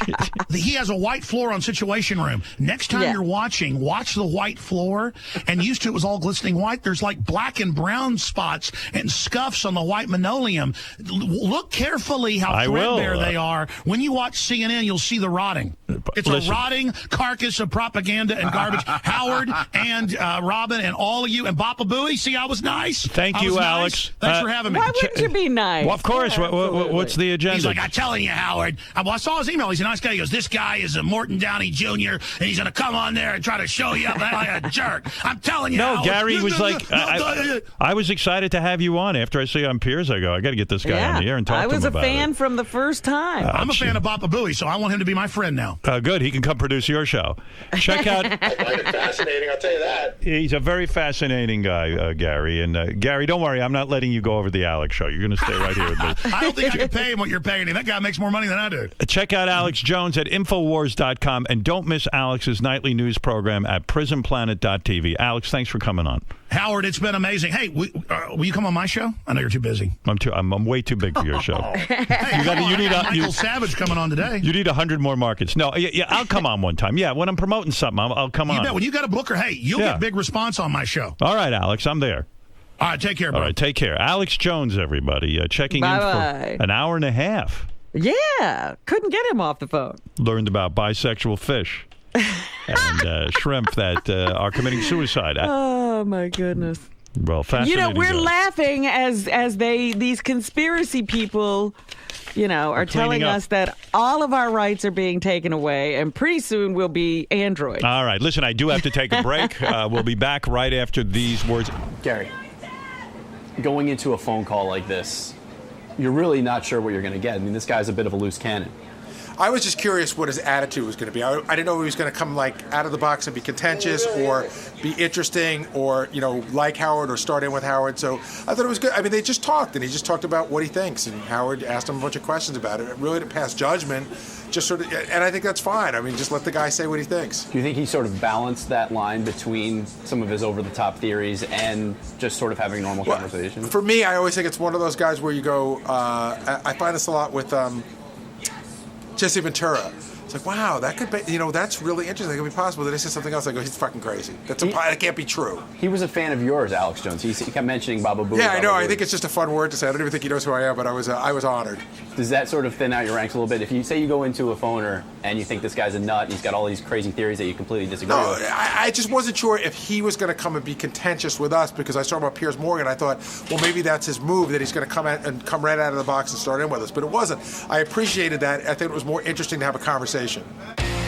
He has a white floor on Situation Room. Next time you're watch the white floor, and used to it was all glistening white. There's like black and brown spots and scuffs on the white linoleum. Look carefully how threadbare they are. When you watch CNN, you'll see the rotting. It's a rotting carcass of propaganda and garbage. Howard and Robin and all of you and Bapa Booey. See, I was nice. Thank you, Alex. Thanks for having me. Why wouldn't you be nice? Well, of course. What's the agenda? He's like, I'm telling you, Howard. I saw his email. He's a nice guy. He goes, this guy is a Morton Downey Jr., and he's going to come on there and try to show you up like a jerk. I'm telling you, Howard. Gary was like, I was excited to have you on. After I see you on Piers, I go, I got to get this guy on the air and talk to him about it. I was a fan from the first time. I'm a fan of Bapa Booey, so I want him to be my friend now. Good. He can come produce your show. Check out. I find it fascinating, I'll tell you that. He's a very fascinating guy, Gary. And Gary, don't worry, I'm not letting you go over the Alex show. You're going to stay right here with me. I don't think I can pay him what you're paying him. That guy makes more money than I do. Check out Alex Jones at Infowars.com, and don't miss Alex's nightly news program at PrisonPlanet.tv. Alex, thanks for coming on. Howard, it's been amazing. Hey, will you come on my show? I know you're too busy. I'm way too big for your show. You need Michael Savage coming on today. You need 100 more markets. No, I'll come on one time. Yeah, when I'm promoting something, I'll come on. You bet. When you got a booker, hey, you'll get big response on my show. All right, Alex, I'm there. All right, take care, bro. All right, take care. Alex Jones, everybody, checking in for an hour and a half. Yeah, couldn't get him off the phone. Learned about bisexual fish and shrimp that are committing suicide. Oh, my goodness. Well, fascinating. We're laughing as these conspiracy people, are telling us that all of our rights are being taken away, and pretty soon we'll be androids. All right, listen, I do have to take a break. We'll be back right after these words. Gary, going into a phone call like this, you're really not sure what you're going to get. I mean, this guy's a bit of a loose cannon. I was just curious what his attitude was going to be. I didn't know if he was going to come out of the box and be contentious or be interesting or like Howard or start in with Howard. So I thought it was good. I mean, they just talked, and he just talked about what he thinks, and Howard asked him a bunch of questions about it. It really didn't pass judgment, just sort of, and I think that's fine. I mean, just let the guy say what he thinks. Do you think he sort of balanced that line between some of his over-the-top theories and just sort of having normal conversation? For me, I always think it's one of those guys where you go. I find this a lot with Jesse Ventura. It's like, wow, that could be, that's really interesting. That could be possible. Then I say something else. I go, he's fucking crazy. That can't be true. He was a fan of yours, Alex Jones. He kept mentioning Baba Booey. Yeah, I know. I think it's just a fun word to say. I don't even think he knows who I am, but I was honored. Does that sort of thin out your ranks a little bit? If you say you go into a phoner and you think this guy's a nut, and he's got all these crazy theories that you completely disagree with. I just wasn't sure if he was going to come and be contentious with us because I saw about Piers Morgan. I thought, well, maybe that's his move, that he's going to come right out of the box and start in with us. But it wasn't. I appreciated that. I think it was more interesting to have a conversation.